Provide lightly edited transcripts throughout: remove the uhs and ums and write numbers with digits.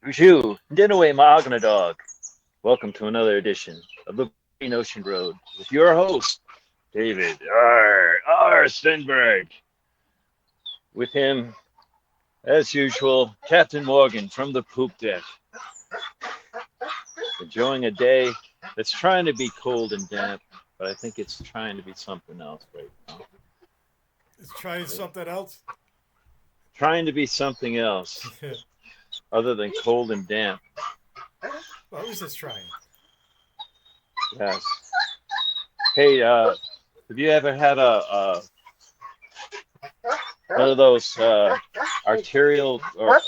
Bonjour, Dinaway Dog. Welcome to another edition of the Green Ocean Road with your host, David R. Stenberg. With him, as usual, Captain Morgan from the poop deck, enjoying a day that's trying to be cold and damp, but I think it's trying to be something else right now. It's trying something else. Trying to be something else other than cold and damp. Well, at least it's trying. Yes. Hey, have you ever had a one of those arterial or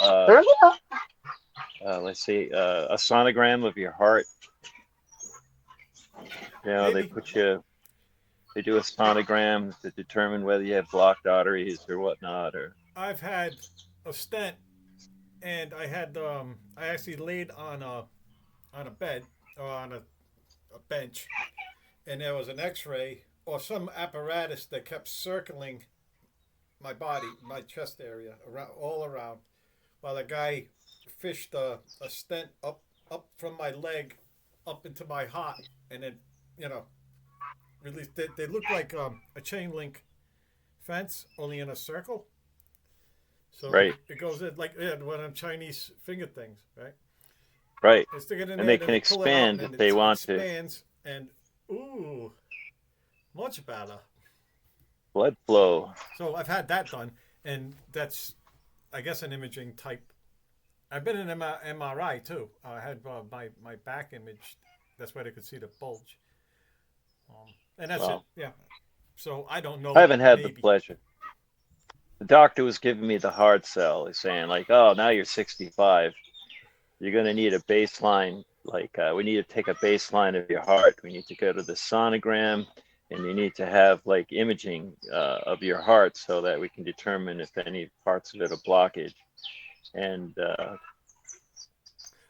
let's see, a sonogram of your heart? You know, Maybe. they do a sonogram to determine whether you have blocked arteries or whatnot. Or I've had a stent, and I actually laid on a bed or on a bench, and there was an X-ray or some apparatus that kept circling my body, my chest area, around all around, while the guy fished a stent up from my leg up into my heart, and then you know released. They look like a chain link fence, only in a circle. So right, it goes in like one of them Chinese finger things, right? right, They stick it in and there, they then can they pull it out, and expand then if they it want to. expands, and ooh, much better. Blood flow. So I've had that done, and that's, I guess, an imaging type. I've been in MRI too. I had my back imaged. That's why they could see the bulge. And that's it. Well, Yeah. So I don't I know. haven't had the Maybe. pleasure. The doctor was giving me the hard sell. He's saying like, "Oh, now you're 65. You're going to need a baseline. Like, we need to take a baseline of your heart. We need to go to the sonogram, and you need to have like imaging of your heart so that we can determine if any parts of it are blockage." And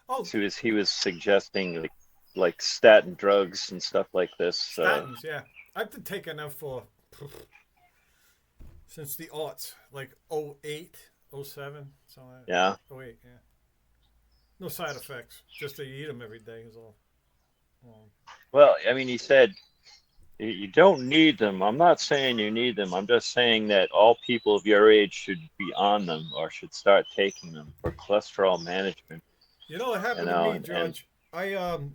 Oh, he was suggesting like statin drugs and stuff like this. statins. Yeah, I've been taking them for since the aughts, like '08, '07, something like Yeah. that. '08, yeah. No side effects. Just that you eat them every day is all. Well, I mean, he said you don't need them. I'm not saying you need them. I'm just saying that all people of your age should be on them or should start taking them for cholesterol management. You know, it You happened to know, me, and George.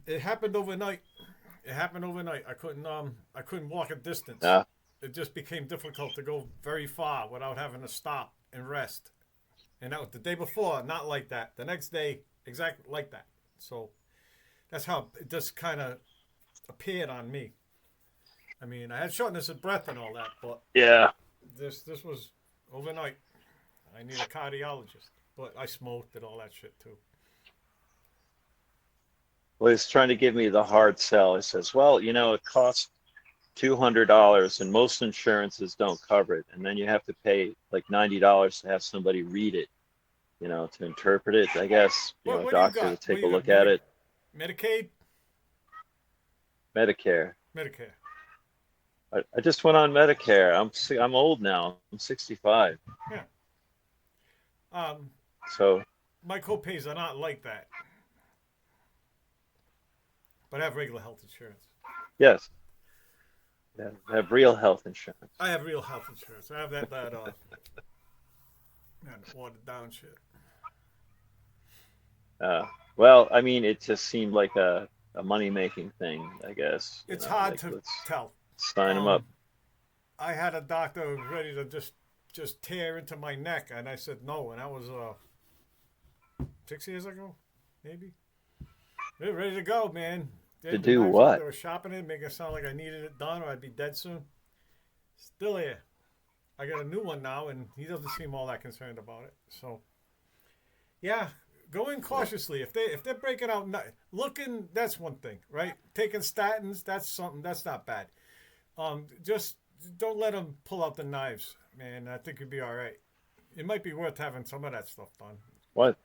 It happened overnight. It happened overnight. I couldn't walk a distance. uh, It just became difficult to go very far without having to stop and rest. And that was the day before, not like that. The next day, exactly like that. So that's how it just kind of appeared on me. I mean, I had shortness of breath and all that, but yeah. this was overnight. I need a cardiologist, but I smoked and all that shit too. Well, he's trying to give me the hard sell. He says, well, you know, it costs $200 and most insurances don't cover it. And then you have to pay like $90 to have somebody read it, you know, to interpret it. I guess, you know, a What do you doctor to got? What take do a you got? look at it. Medicaid, Medicare. Medicare. I just went on Medicare. I'm old now. I'm 65. Yeah. Um, So my copays are not like that, but I have regular health insurance. yes, yeah, have real health insurance. I have real health insurance. I have that watered down shit. Uh, well, I mean, it just seemed like a money making thing, I guess. You It's know, hard like to let's tell. sign them up. Um, I had a doctor ready to just tear into my neck, and I said no, and that was 6 years ago, maybe. They're ready to go, man. They To had the do knives out. They what? were shopping it, making it sound like I needed it done or I'd be dead soon. Still here. I got a new one now, and he doesn't seem all that concerned about it. So, yeah, go in cautiously. If they're breaking out, looking, that's one thing, right? Taking statins, that's something. That's not bad. Just don't let them pull out the knives, man. I think you'd be all right. It might be worth having some of that stuff done. What?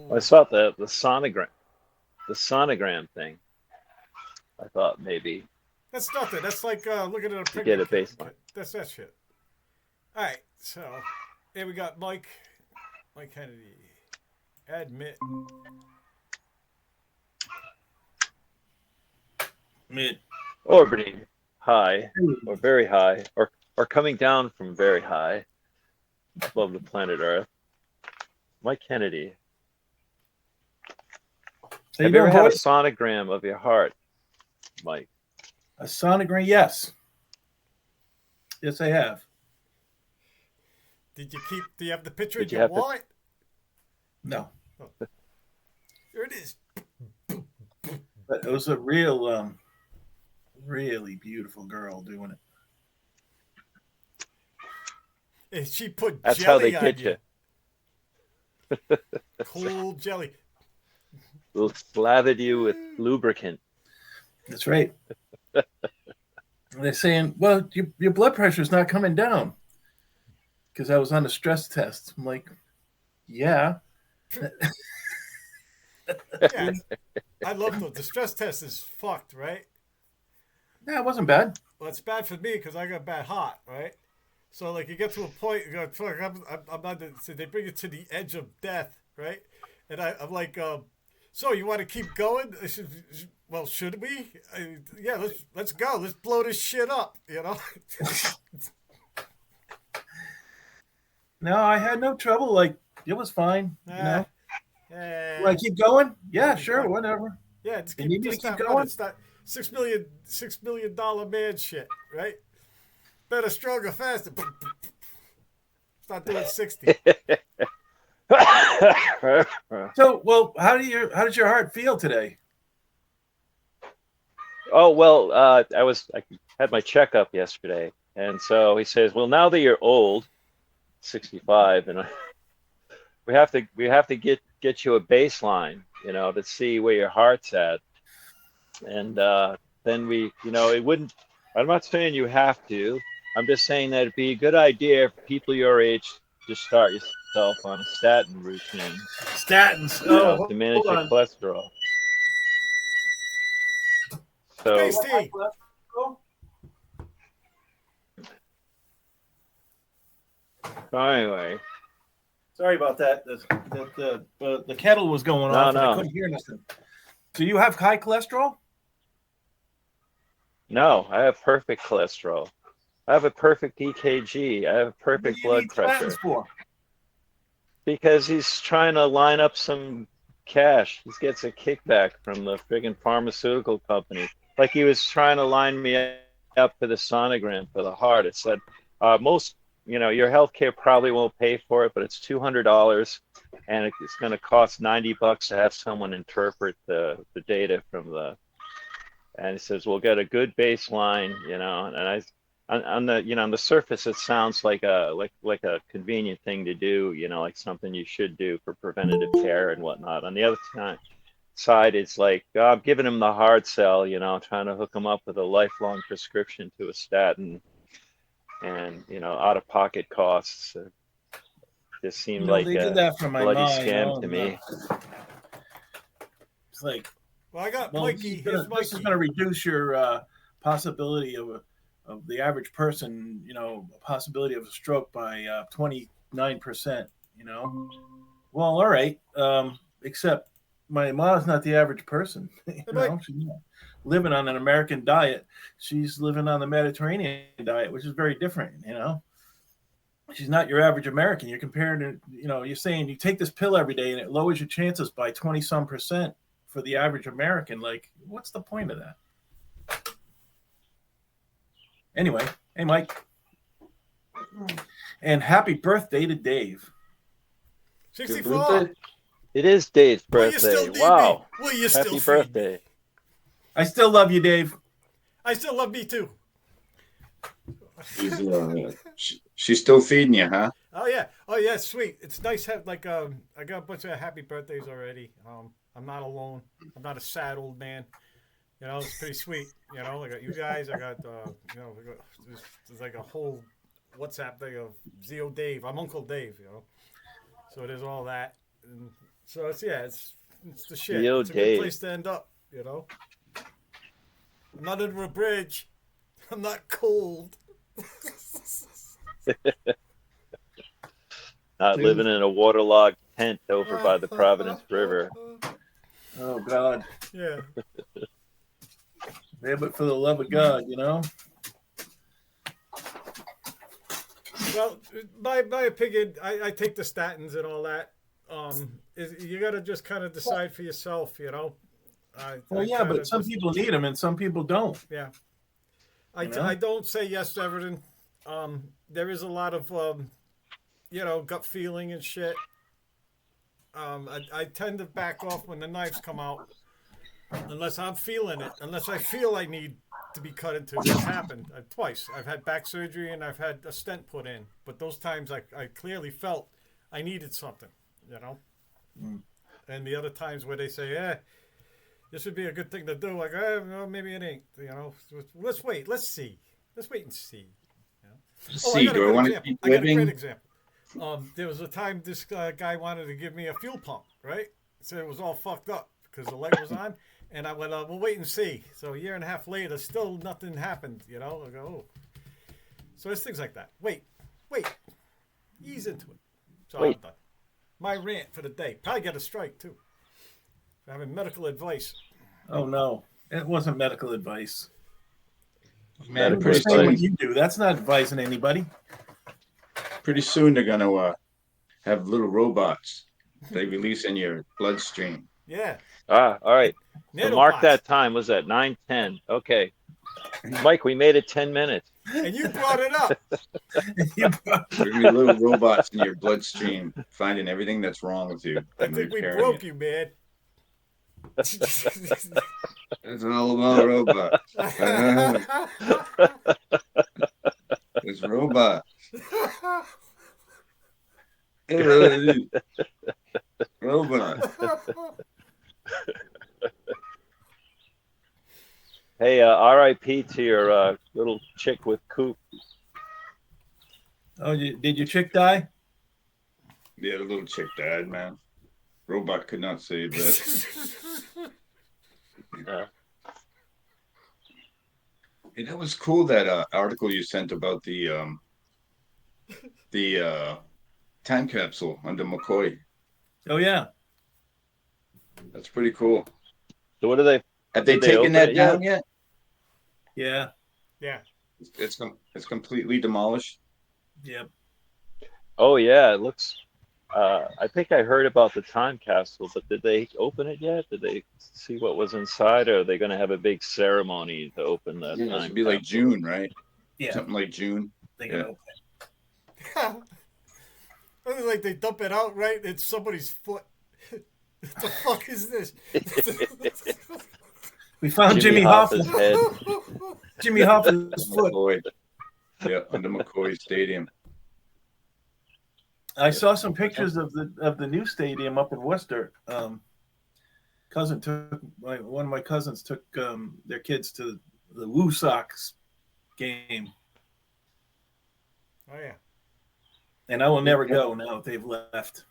I Oh, saw the sonogram thing. I thought maybe that's nothing. That's like looking at a to get pregnant a kid. baseline. That's that shit. All right, so Here we got Mike Kennedy. Admit. Mid. Orbiting high, or very high, or coming down from very high above the planet Earth. Mike Kennedy. How Have you ever had a sonogram of your heart, Mike? A sonogram? Yes. Yes, I have. Do you have the picture Did in you your have to- wallet? No. Here it is. But it was a real, really beautiful girl doing it. And she put That's how jelly they on get you. you. Cool jelly. Slathered you with lubricant. That's right. And they're saying, well, your blood pressure is not coming down. Because I was on a stress test. I'm like, yeah. Yeah, I love those. The stress test is fucked, right? Yeah, it wasn't bad. Well, it's bad for me because I got bad heart, right? So like you get to a point, you go, fuck, I'm not. So they bring it to the edge of death, right? And I'm like, so you want to keep going? I said, well, should we? Yeah, let's go. Let's blow this shit up, you know. No, I had no trouble. Like, it was fine. You know, Yeah. want to keep going? Yeah, Keep sure, going. whatever. Yeah, just You need me just to keep stop going? running. Stop. $6 million man shit, right? Better, stronger, faster. Start doing 60. So, well, how did your heart feel today? Oh well, I had my checkup yesterday, and so he says, "Well, now that you're old, 65, and we have to get you a baseline, you know, to see where your heart's at, and then we, you know, it wouldn't. I'm not saying you have to. I'm just saying that it'd be a good idea for people your age to start yourself on a statin routine, Statins. you know, Oh, to manage hold your on. cholesterol." So. Space T. Anyway, Sorry about that. The kettle was going off and I no. couldn't hear nothing. So you have high cholesterol? No, I have perfect cholesterol. I have a perfect EKG. I have What perfect do you blood need pressure. statins for? Because he's trying to line up some cash. He gets a kickback from the friggin' pharmaceutical company. Like he was trying to line me up for the sonogram for the heart. It said, most, you know, your healthcare probably won't pay for it, but it's $200, and it's going to cost $90 to have someone interpret the data from the. And he says, we'll get a good baseline, you know, and on the, you know, on the surface, it sounds like a convenient thing to do, you know, like something you should do for preventative care and whatnot. On the other side, it's like, I'm giving him the hard sell, you know, trying to hook him up with a lifelong prescription to a statin, and, you know, out of pocket costs. Just seemed like they a did that for my bloody mom. scam to me. It's like, Well, I got well, Mikey. Here's this is Mikey. going to reduce your possibility of the average person, you know, a possibility of a stroke by 29%, you know. Well, all right. Except my mom's not the average person. You know, she's not living on an American diet. She's living on the Mediterranean diet, which is very different, you know. She's not your average American. You're comparing to, you know, you're saying you take this pill every day and it lowers your chances by 20% for the average American. Like, what's the point of that? Anyway, hey, Mike. And happy birthday to Dave. 64. It is Dave's Will you birthday. still need Wow. me? Will you still Happy feed me? birthday. I still love you, Dave. I still love me too. She's still feeding you, huh? Oh yeah, sweet. It's nice to have like I got a bunch of happy birthdays already. I'm not alone. I'm not a sad old man. You know, it's pretty sweet. You know, I got you guys. I got you know, there's like a whole WhatsApp thing of Zio Dave. I'm Uncle Dave. You know, so there's all that. And so it's it's the shit. Zio It's a Dave. good place to end up. You know, I'm not under a bridge. I'm not cold. not Dude. living in a waterlogged tent over by the Providence River. Oh God. Yeah. Yeah, but for the love of God, you know. Well, my opinion, I take the statins and all that. Is you got to just kind of decide for yourself, you know. Well, yeah, kinda but some just- people need them and some people don't. yeah. You know? I don't say yes to everything. There is a lot of gut feeling and shit. I tend to back off when the knives come out, unless I'm feeling it. Unless I feel I need to be cut into. It's happened twice. I've had back surgery and I've had a stent put in, but those times I clearly felt I needed something, you know. And the other times where they say, this would be a good thing to do, like, well, maybe it ain't, you know. Let's wait. Let's see. Let's wait and see. You know? See, do I want to keep I got a great living? example. There was a time this guy wanted to give me a fuel pump, right? So it was all fucked up because the light was on. And I went, we'll wait and see. So a year and a half later, still nothing happened, you know? I go, oh. So there's things like that. Wait. Ease into it. So Wait. I'm done. My rant for the day. Probably get a strike, too. For having medical advice. Oh no, it wasn't medical advice. Man, You're pretty saying what soon, you do. That's not advising anybody. pretty soon they're gonna have little robots they release in your bloodstream. Yeah. All right. So mark Nanobots. that time. Was that 9:10? Okay. Mike, we made it 10 minutes. And you brought it up. There's gonna be little robots in your bloodstream finding everything that's wrong with you I and think we repairing broke it. you, man. It's all about robots. It's robots. Robots. Hey, R.I.P. to your little chick with Coop. Oh, did your chick die? Yeah, the little chick died, man. Robot could not save that. Uh, Hey, that was cool, that article you sent about the time capsule under McCoy. Oh yeah. That's pretty cool. so what do they? Have they Did they taken open that it yet? down yet? Yeah. Yeah. It's completely demolished. Yep. Oh yeah, it looks. I think I heard about the time capsule, but did they open it yet? Did they see what was inside, or are they going to have a big ceremony to open that Yeah, it time should be like capsule? June, right? Yeah. Something like June. They Yeah. go, It's like they dump it out, right? It's somebody's foot. What the fuck is this? we found Jimmy Hoffa's Hoffa. head. Jimmy Hoffa's foot. McCoy. Yeah, under McCoy Stadium. I saw some pictures of the new stadium up in Worcester. One of my cousins took their kids to the Woo Sox game, Oh yeah. and I will never go now that they've left.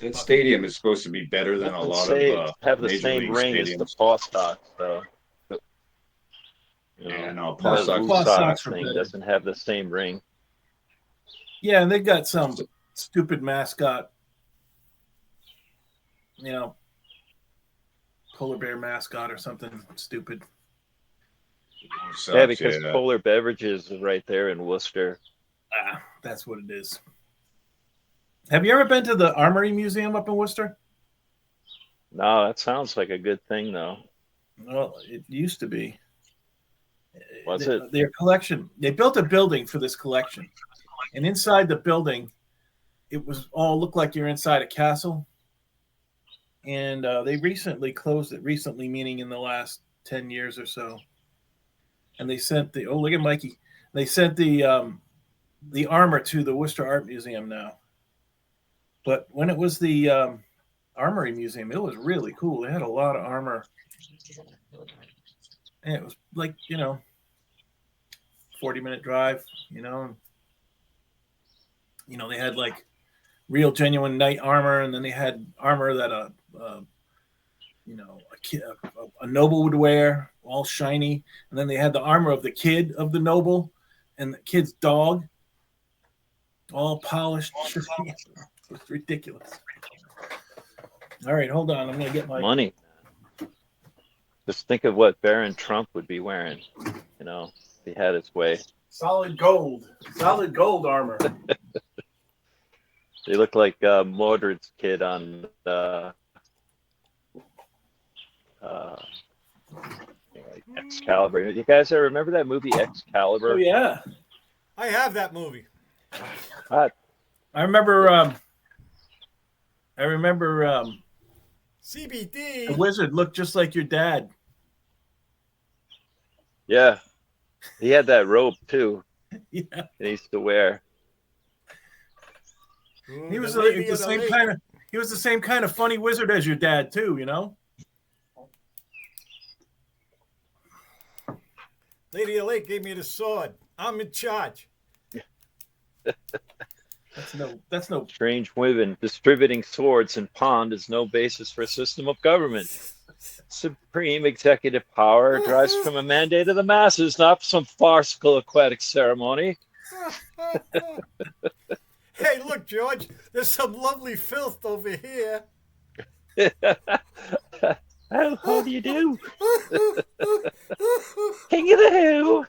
That stadium is supposed to be better than a lot of have the Major same League ring as the stadiums. Paw Sox, though. You know, Yeah, no, the Paw Paw Woo Sox. Sox Sox are thing better. doesn't have the same ring. Yeah, and they've got some stupid mascot, polar bear mascot or something stupid. Sox, Yeah, because yeah. Polar Beverages is right there in Worcester. That's what it is. Have you ever been to the Armory Museum up in Worcester? No, that sounds like a good thing, though. Well, it used to be. Was it? Their collection. They built a building for this collection, and inside the building, it was all looked like you're inside a castle. And they recently closed it. Recently, meaning in the last 10 years or so. And they sent look at Mikey. They sent the armor to the Worcester Art Museum now. But when it was the Armory Museum, it was really cool. They had a lot of armor. And it was like, 40-minute drive, they had like real genuine knight armor, and then they had armor that a noble would wear, all shiny, and then they had the armor of the kid of the noble and the kid's dog. all polished. It's ridiculous. All right, hold on. I'm gonna get my. Money. Just think of what Baron Trump would be wearing, if he had his way. Solid gold armor. They look like Mordred's kid on Excalibur. You guys ever remember that movie Excalibur? Oh yeah, I have that movie. I remember. CBD. The wizard looked just like your dad. Yeah, he had that robe too. Yeah, That he used to wear. Ooh, he was lady the of same lake. kind of. He was the same kind of funny wizard as your dad too. Lady of the Lake gave me the sword. I'm in charge. That's no. Strange women distributing swords in pond is no basis for a system of government. Supreme executive power derives from a mandate of the masses, not some farcical aquatic ceremony. Hey, look, George. There's some lovely filth over here. How do you do? King of the Who?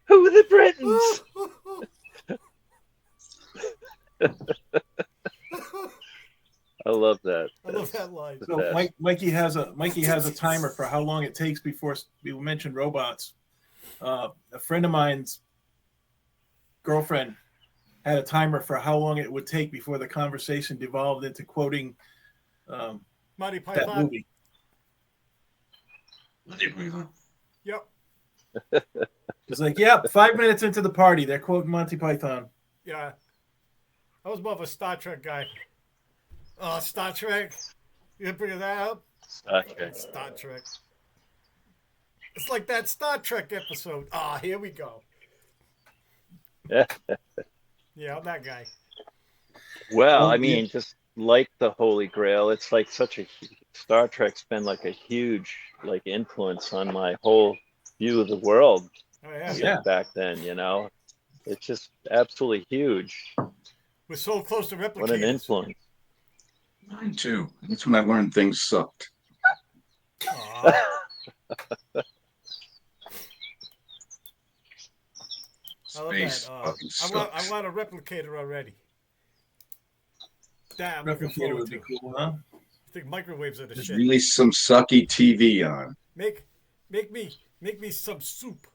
Who are the Britons? I love that. I love that line. That's So the best. Mikey has a timer for how long it takes before we mentioned robots. A friend of mine's girlfriend had a timer for how long it would take before the conversation devolved into quoting Monty that Python. movie. Yep. It's like, yeah, 5 minutes into the party, they're quoting Monty Python. Yeah. I was more of a Star Trek guy. Oh, Star Trek. You gonna bring that up? Okay. Star Trek. It's like that Star Trek episode. Ah, here we go. Yeah, I'm that guy. Well, Oh, I mean, just like the Holy Grail, it's like such a Star Trek's been like a huge influence on my whole view of the world Oh yeah. Yeah. back then. It's just absolutely huge. We're so close to replicators. What an influence. Mine too. That's when I learned things sucked. Aw. I love Space that. fucking I sucks. want a replicator already. Damn, I'm looking Replicator forward would be to. cool, huh? I think microwaves are the Just shit. release some sucky TV on. Make me some soup.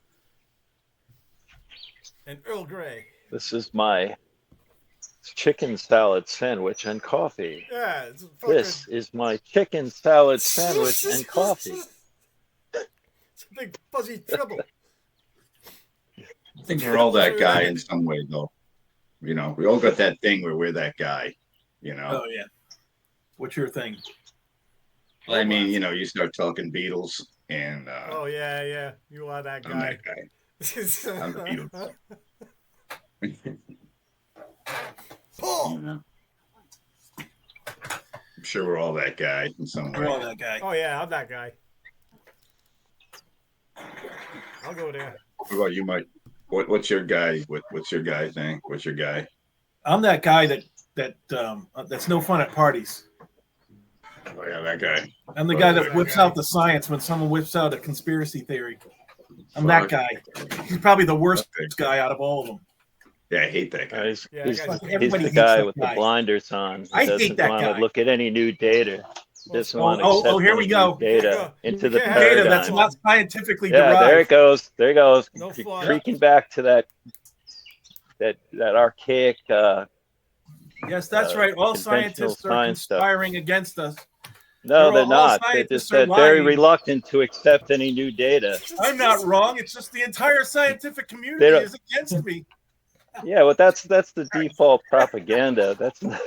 And Earl Grey. This is my chicken salad sandwich and coffee. Yeah, it's fucking, This is my chicken salad sandwich and coffee. It's a big fuzzy trouble. I think we're all that guy in some way, though. We all got that thing where we're that guy. Oh yeah. What's your thing? I mean, you start talking Beatles, and Oh yeah. You are that I'm guy. that guy. I'm the Beatles. Paul! I'm sure we're all that guy in some We're all way. that guy. Oh yeah, I'm that guy. I'll go there. What about you, Mike? What's your guy? What's your guy thing? What's your guy? I'm that guy that's no fun at parties. Oh yeah, that guy. I'm the guy that whips out the science when someone whips out a conspiracy theory. I'm that guy. He's probably the worst guy out of all of them. Yeah, I hate that guy. He's, Yeah, he's, that guy's- he's everybody the hates guy that with guy. the blinders on. He I hate doesn't that want guy. to look at any new data. Doesn't want to Oh, accept here we any go. new data Yeah. into the You can't have Data paradigm. that's not scientifically Yeah, derived. there it goes. There it goes. No fun. Creaking back to that archaic. Yes, that's right. All conventional scientists are science stuff. conspiring against us. No, They're they're all not. They scientists just are said very lying. reluctant to accept any new data. I'm not wrong. It's just the entire scientific community They don't- is against me. Yeah, well, that's the default propaganda. That's not.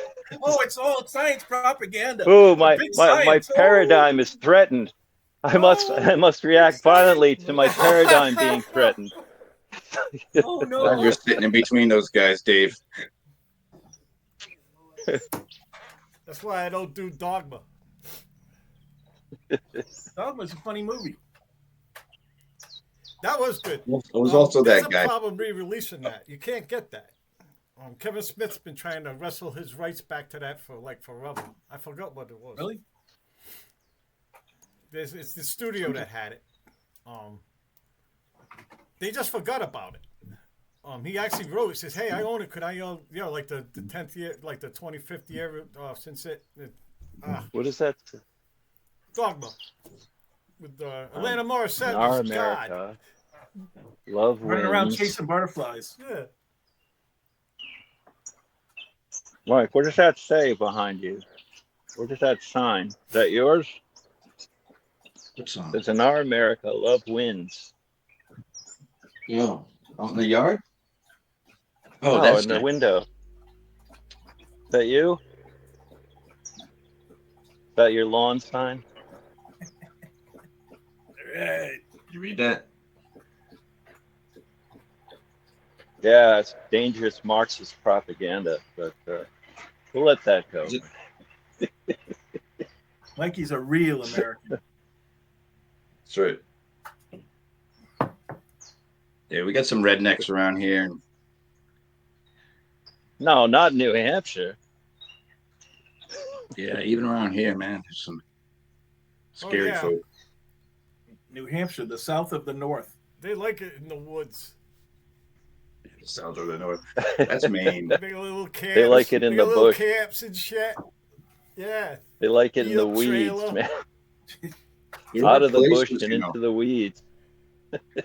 Oh, it's all science propaganda. Ooh, my Big my science. paradigm is threatened. I must react violently to my paradigm being threatened. Oh You're no. sitting in between those guys, Dave. That's why I don't do Dogma. Dogma's a funny movie. That was good. I was also There's that a guy. problem re-releasing that. You can't get that. Kevin Smith's been trying to wrestle his rights back to that for like forever. I forgot what it was. Really? It's the studio that had it. They just forgot about it. He actually wrote. He says, "Hey, I own it. Could I, like the 10th year, like the 25th year since it What is that? Dogma with Atlanta Morissette." In our was God. America, love Running around wins. chasing butterflies. Yeah. Mike, what does that say behind you? What does that sign? Is that yours? What song? It's in our America, love wins. Yeah. Out in the yard? Oh, No, that's in the nice. window. Is that you? Is that your lawn sign? Right. You read that? Yeah, it's dangerous Marxist propaganda, but we'll let that go. Is it? Mikey's a real American. That's right. Yeah, we got some rednecks around here. No, not New Hampshire. Yeah, even around here, man, there's some scary yeah. folk. New Hampshire, the south of the north. They like it in the woods. South of the north. That's Maine. Big little camps. They like it in big the little bush. camps and shit. Yeah. They like it in the Field weeds, trailer. man. There Out are of the bush places, and you know, into the weeds.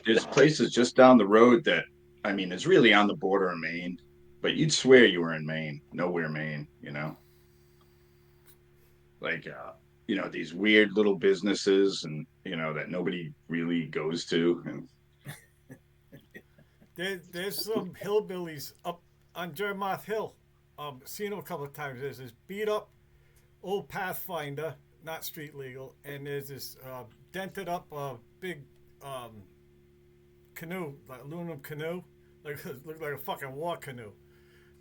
there's places just down the road that, I mean, it's really on the border of Maine, but you'd swear you were in Maine. Nowhere Maine, you know? Like, these weird little businesses and, that nobody really goes to. And There's some hillbillies up on Jermoth Hill. Seen them a couple of times. There's this beat up old Pathfinder, not street legal, and there's this dented up big canoe, like aluminum canoe, like looked like a fucking war canoe.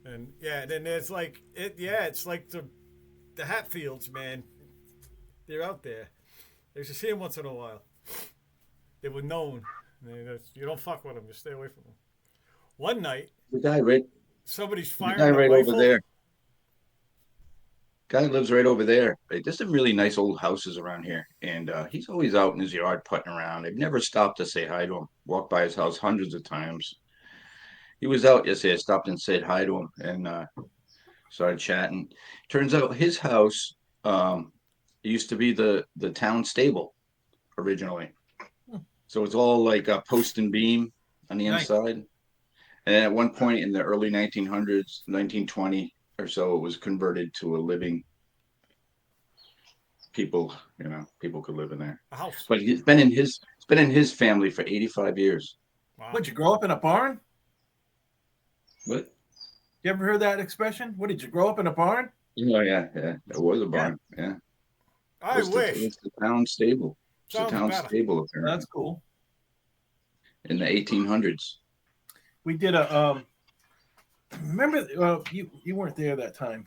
And yeah, then there's like it. Yeah, it's like the Hatfields, man. They're out there. You should see them once in a while. They were known. You don't fuck with them. You stay away from them. One night, the guy right, somebody's the firing guy a right rifle. over there. Guy lives right over there. Like, there's some really nice old houses around here, and he's always out in his yard putting around. I've never stopped to say hi to him. Walked by his house hundreds of times. He was out yesterday. I stopped and said hi to him and started chatting. Turns out his house used to be the town stable originally, so it's all like a post and beam on the Nice. inside. And then at one point in the early 1900s, 1920 or so, it was converted to a living. People could live in there. A house. But it's been in his family for 85 years. Wow. What, you grow up in a barn? What? You ever heard that expression? What, did you grow up in a barn? Oh yeah. It was a barn. Yeah. I wish. It's the town stable. It's the Sounds town better. stable apparently. That's cool. In the 1800s. We did a remember you weren't there that time.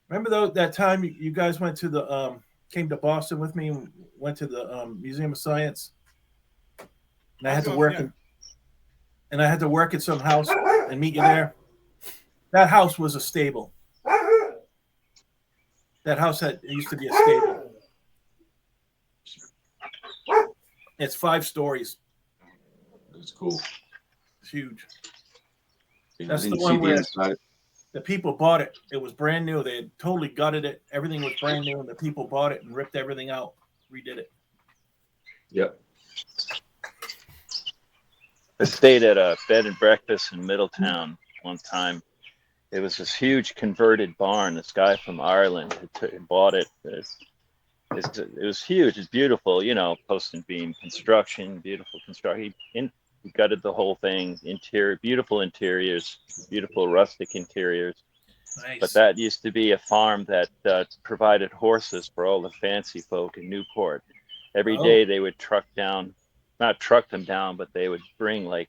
Remember though that time you guys went to the came to Boston with me and went to the Museum of Science? And I had to work and I had to work at some house and meet you there. That house was a stable. That house it used to be a stable. It's 5 stories. It's cool. It's huge. I That's the didn't one see the where inside. the people bought it. It was brand new. They had totally gutted it. Everything was brand new, and the people bought it and ripped everything out, redid it. Yep. I stayed at a bed and breakfast in Middletown one time. It was this huge converted barn. This guy from Ireland had bought it. It was huge. It's beautiful, post and beam construction, beautiful construction. He gutted the whole thing. Interior, beautiful interiors, beautiful rustic interiors. Nice. But that used to be a farm that provided horses for all the fancy folk in Newport. Every day they would not truck them down, but they would bring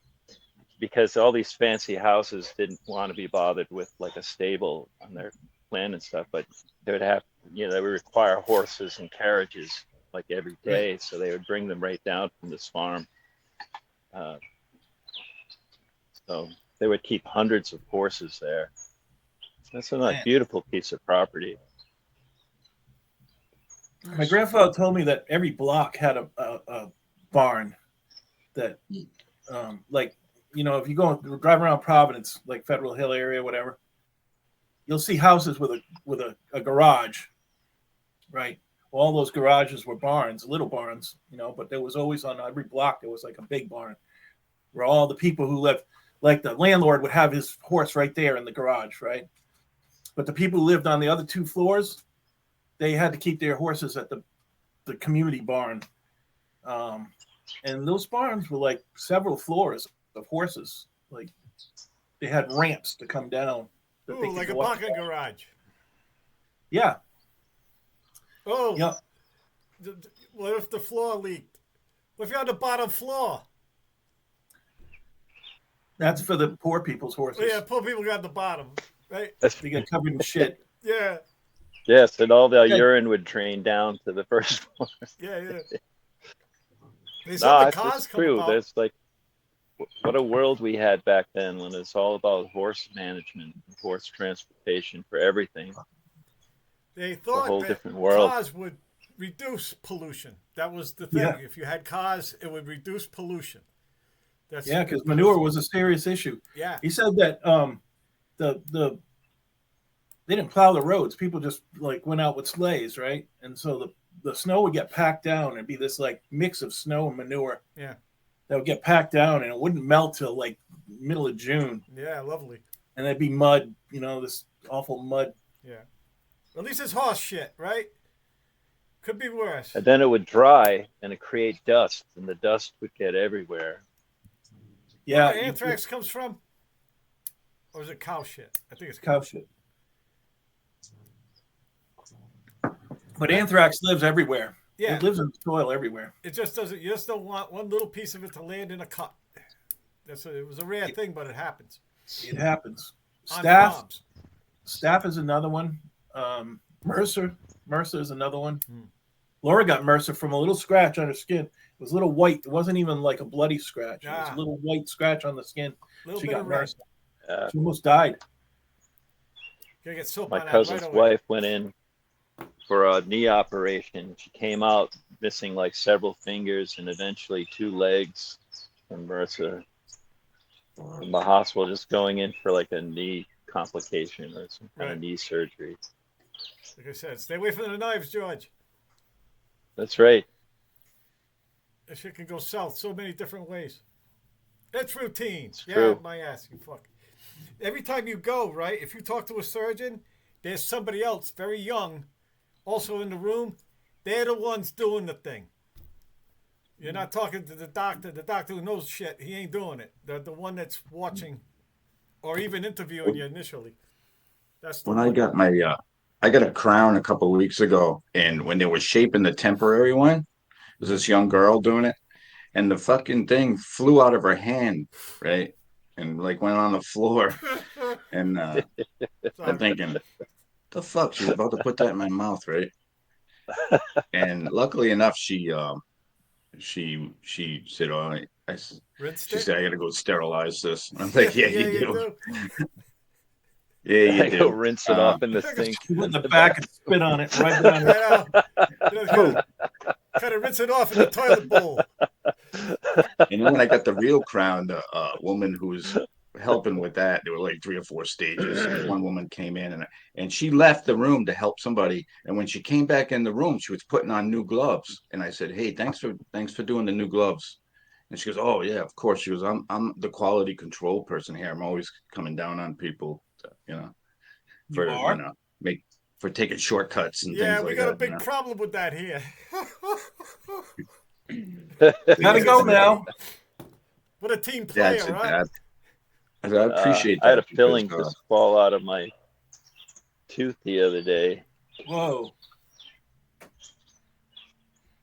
because all these fancy houses didn't want to be bothered with like a stable on their land and stuff, but they would have, they would require horses and carriages like every day. Right. So they would bring them right down from this farm. So they would keep hundreds of horses there. That's a Man. beautiful piece of property. My grandfather told me that every block had a barn that, like, you know, if you go drive around Providence, like Federal Hill area, whatever, you'll see houses with a garage, right? Well, all those garages were barns, little barns, you know, but there was always on every block, there was like a big barn where all the people who lived, like the landlord would have his horse right there in the garage, right? But the people who lived on the other 2 floors, they had to keep their horses at the community barn. And those barns were like several floors of horses. Like they had ramps to come down. that they Ooh, could like a go up. parking garage. Yeah. Oh, Yeah. What if the floor leaked? What if you're on the bottom floor? That's for the poor people's horses. Well, yeah, poor people got the bottom, right? They get covered in shit. Yeah, Yes, and all the Yeah. urine would drain down to the first floor. yeah. They No, said the it's cars come true. about. There's like, what a world we had back then when it's all about horse management, horse transportation for everything. They a thought whole that different world. cars would reduce pollution. That was the thing. Yeah. If you had cars, it would reduce pollution. That's Yeah, because manure was a serious issue. Yeah, He said that the they didn't plow the roads. People just like went out with sleighs, right? And so the snow would get packed down and be this like mix of snow and manure. Yeah. That would get packed down and it wouldn't melt till like middle of June. yeah, lovely. And there'd be mud, you know, this awful mud. Yeah. At least it's horse shit, right? Could be worse. And then it would dry and it create dust, and the dust would get everywhere. Yeah. Where anthrax comes from? Or is it cow shit? I think it's Cow shit. But anthrax lives everywhere. Yeah, It lives in the soil everywhere. it just doesn't. You just don't want one little piece of it to land in a cup. It was a rare thing, but it happens. It happens. On Staph farms. Staph is another one. MRSA is another one. Hmm. Laura got MRSA from a little scratch on her skin. It was a little white. It wasn't even like a bloody scratch. It was Ah. a little white scratch on the skin. Little She bit got of red. MRSA. She almost died. Gotta get soap My on that cousin's right away. wife went in for a knee operation. She came out missing like several fingers and eventually 2 legs from MRSA. From the hospital, just going in for like a knee complication or some kind Right. of knee surgery. Like I said, stay away from the knives, George. That's right. That shit can go south so many different ways. It's routine. It's Yeah, true. my ass, you fuck. Every time you go, right, if you talk to a surgeon, there's somebody else very young also in the room. They're the ones doing the thing. You're not talking to the doctor who knows shit. He ain't doing it. The one that's watching or even interviewing you initially. That's the When I one. got my I got a crown a couple of weeks ago, and when they were shaping the temporary one, there was this young girl doing it, and the fucking thing flew out of her hand, right? And like went on the floor. And I'm Sorry. thinking, the fuck? She was about to put that in my mouth, right? And luckily enough, she said, "Oh, Rinsed she it? said I gotta go sterilize this." I'm like, "Yeah, you do. do. Yeah, I you go do." rinse it off in the sink. She went in the back and spit on it right down. I know. Kind of rinse it off in the toilet bowl. And then when I got the real crown, the woman who was helping with that, there were like 3 or 4 stages. And one woman came in and she left the room to help somebody. And when she came back in the room, she was putting on new gloves. And I said, "Hey, thanks for doing the new gloves." And she goes, "Oh yeah, of course." She goes, I'm the quality control person here. I'm always coming down on people, for You are? for taking shortcuts and Yeah, things we like got a that. big problem with that here. Gotta go now. What a team Yeah, player, it's right? bad. I appreciate that. I had a because, filling just fall out of my tooth the other day. Whoa.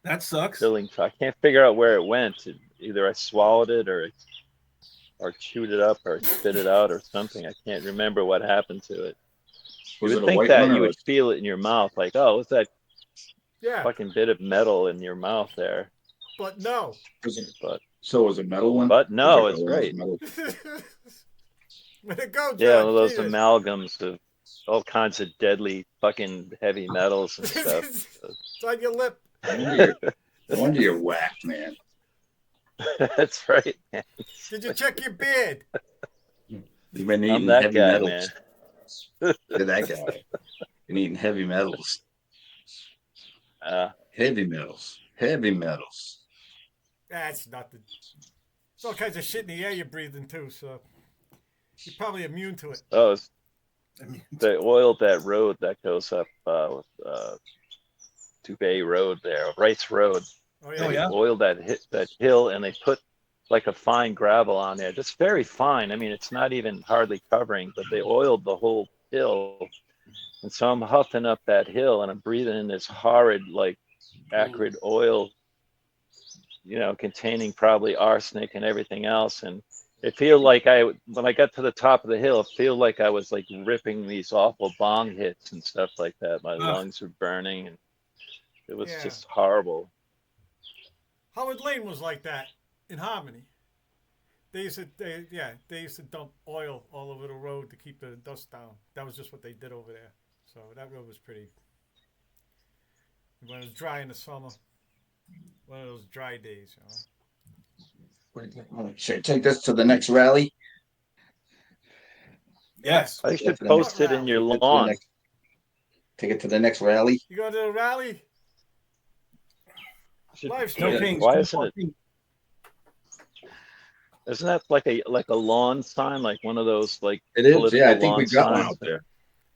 That sucks. Filling, so I can't figure out where it went. Either I swallowed it or chewed it up or spit it out or something. I can't remember what happened to it. You Was would it a think white that one or you a- would feel it in your mouth, like, oh, what's that Yeah, fucking bit of metal in your mouth there? but no. Was it, But so it was a metal one? but no, Was it's it great. metal? Way to go, John. Yeah, all those Jesus. amalgams of all kinds of deadly fucking heavy metals and stuff. It's on your lip. No wonder you're whacked, man. That's right, man. Did you check your beard? You've been I'm eating that heavy guy, metals. man. Look at that guy. Been eating heavy metals. Heavy metals. Heavy metals. That's nothing. It's all kinds of shit in the air you're breathing too, so you're probably immune to it. Oh, I mean, they oiled that road that goes up Dubay Road there, Wright's Road. Oh Oh, yeah. yeah? Oiled that hill, and they put like a fine gravel on there, just very fine. I mean, it's not even hardly covering, but they oiled the whole hill. And so I'm huffing up that hill, and I'm breathing in this horrid, like, acrid oil, containing probably arsenic and everything else. And it feel like when I got to the top of the hill, it feel like I was like ripping these awful bong hits and stuff like that. My lungs were burning, and it was Yeah. just horrible. Howard Lane was like that in Harmony. They used to dump oil all over the road to keep the dust down. That was just what they did over there. So that road was pretty. When it was dry in the summer, one of those dry days, Should I take this to the next rally? yes. I should Definitely. post it in your lawn. Take it to the next rally. You go to the rally? Should- Live No stream. kings. Why isn't it? Isn't that like a lawn sign, like one of those like It is. political Yeah, I think lawn we got one signs? out there.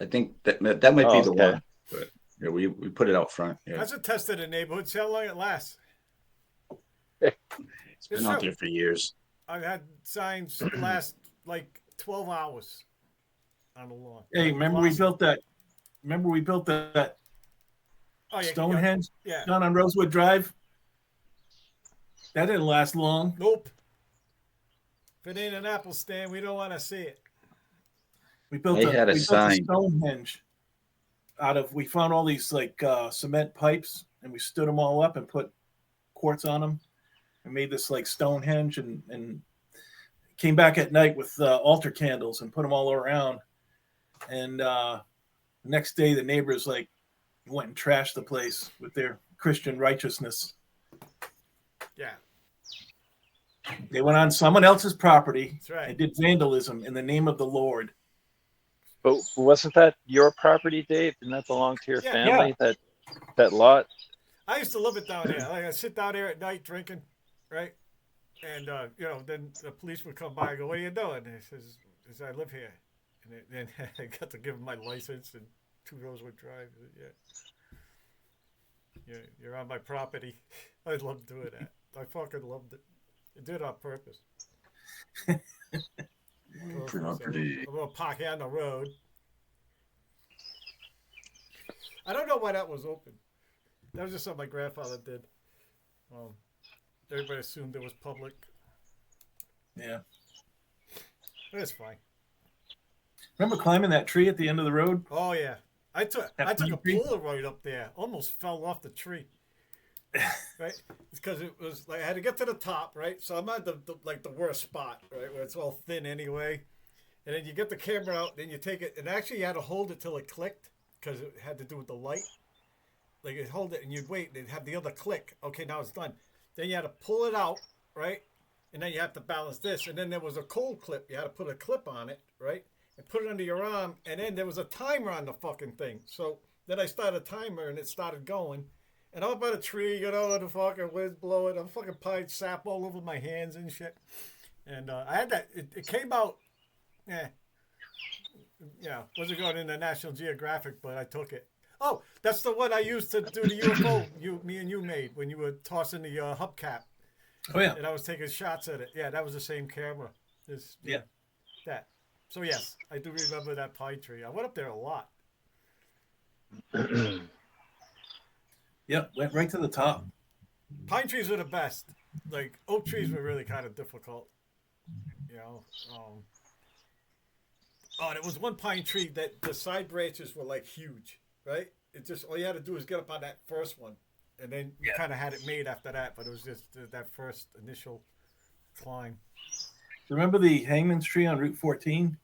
I think that might be Oh, the okay. one. But yeah, we put it out front. Yeah, That's a test of the neighborhood. See how long it lasts. it's been It's out true. there for years. I've had signs last like 12 hours on the lawn. Hey, remember we built that Oh, yeah, Stonehenge Yeah. down on Rosewood Drive? That didn't last long. Nope. If it ain't an apple stand, we don't want to see it. We built They had a we built sign. Stonehenge we found all these like cement pipes and we stood them all up and put quartz on them and made this like Stonehenge and came back at night with altar candles and put them all around. And the next day the neighbors like went and trashed the place with their Christian righteousness. Yeah, They went on someone else's property that's right. and did vandalism in the name of the Lord. But wasn't that your property, Dave? Didn't that belong to your Yeah. family? That lot? I used to love it down there. Like I sit down there at night drinking, right? And then the police would come by and go, "What are you doing?" And he says, "I live here." And then I got to give him my license and 2 Rosewood Drive. Yeah, you're on my property. I love doing that. I fucking loved it. I did it on purpose. Property. I'm gonna park here on the road. I don't know why that was open. That was just something my grandfather did. Everybody assumed it was public. Yeah. But it's fine. Remember climbing that tree at the end of the road? Oh yeah, I took a pine tree? Polaroid up there. Almost fell off the tree. Right, it's because it was like I had to get to the top, right? So I'm at the worst spot, right, where it's all thin anyway. And then you get the camera out, then you take it, and actually you had to hold it till it clicked because it had to do with the light. Like you'd hold it and you'd wait, and it'd have the other click. Okay, now it's done. Then you had to pull it out, right? And then you have to balance this. And then there was a cold clip. You had to put a clip on it, right? And put it under your arm. And then there was a timer on the fucking thing. So then I started a timer and it started going. And I'm up by the tree, the fucking wind's blowing. I'm fucking pine sap all over my hands and shit. And I had that. It came out. Wasn't going in the National Geographic, but I took it. Oh, that's the one I used to do the UFO me and you made when you were tossing the hubcap. Oh yeah. And I was taking shots at it. Yeah, that was the same camera. Yeah. That. So yes, I do remember that pine tree. I went up there a lot. Yep, went right to the top. Pine trees are the best. Like oak trees were really kind of difficult. There was one pine tree that the side branches were like huge, right? It just all you had to do was get up on that first one, and then you kind of had it made after that. But it was just that first initial climb. Remember the hangman's tree on Route 14?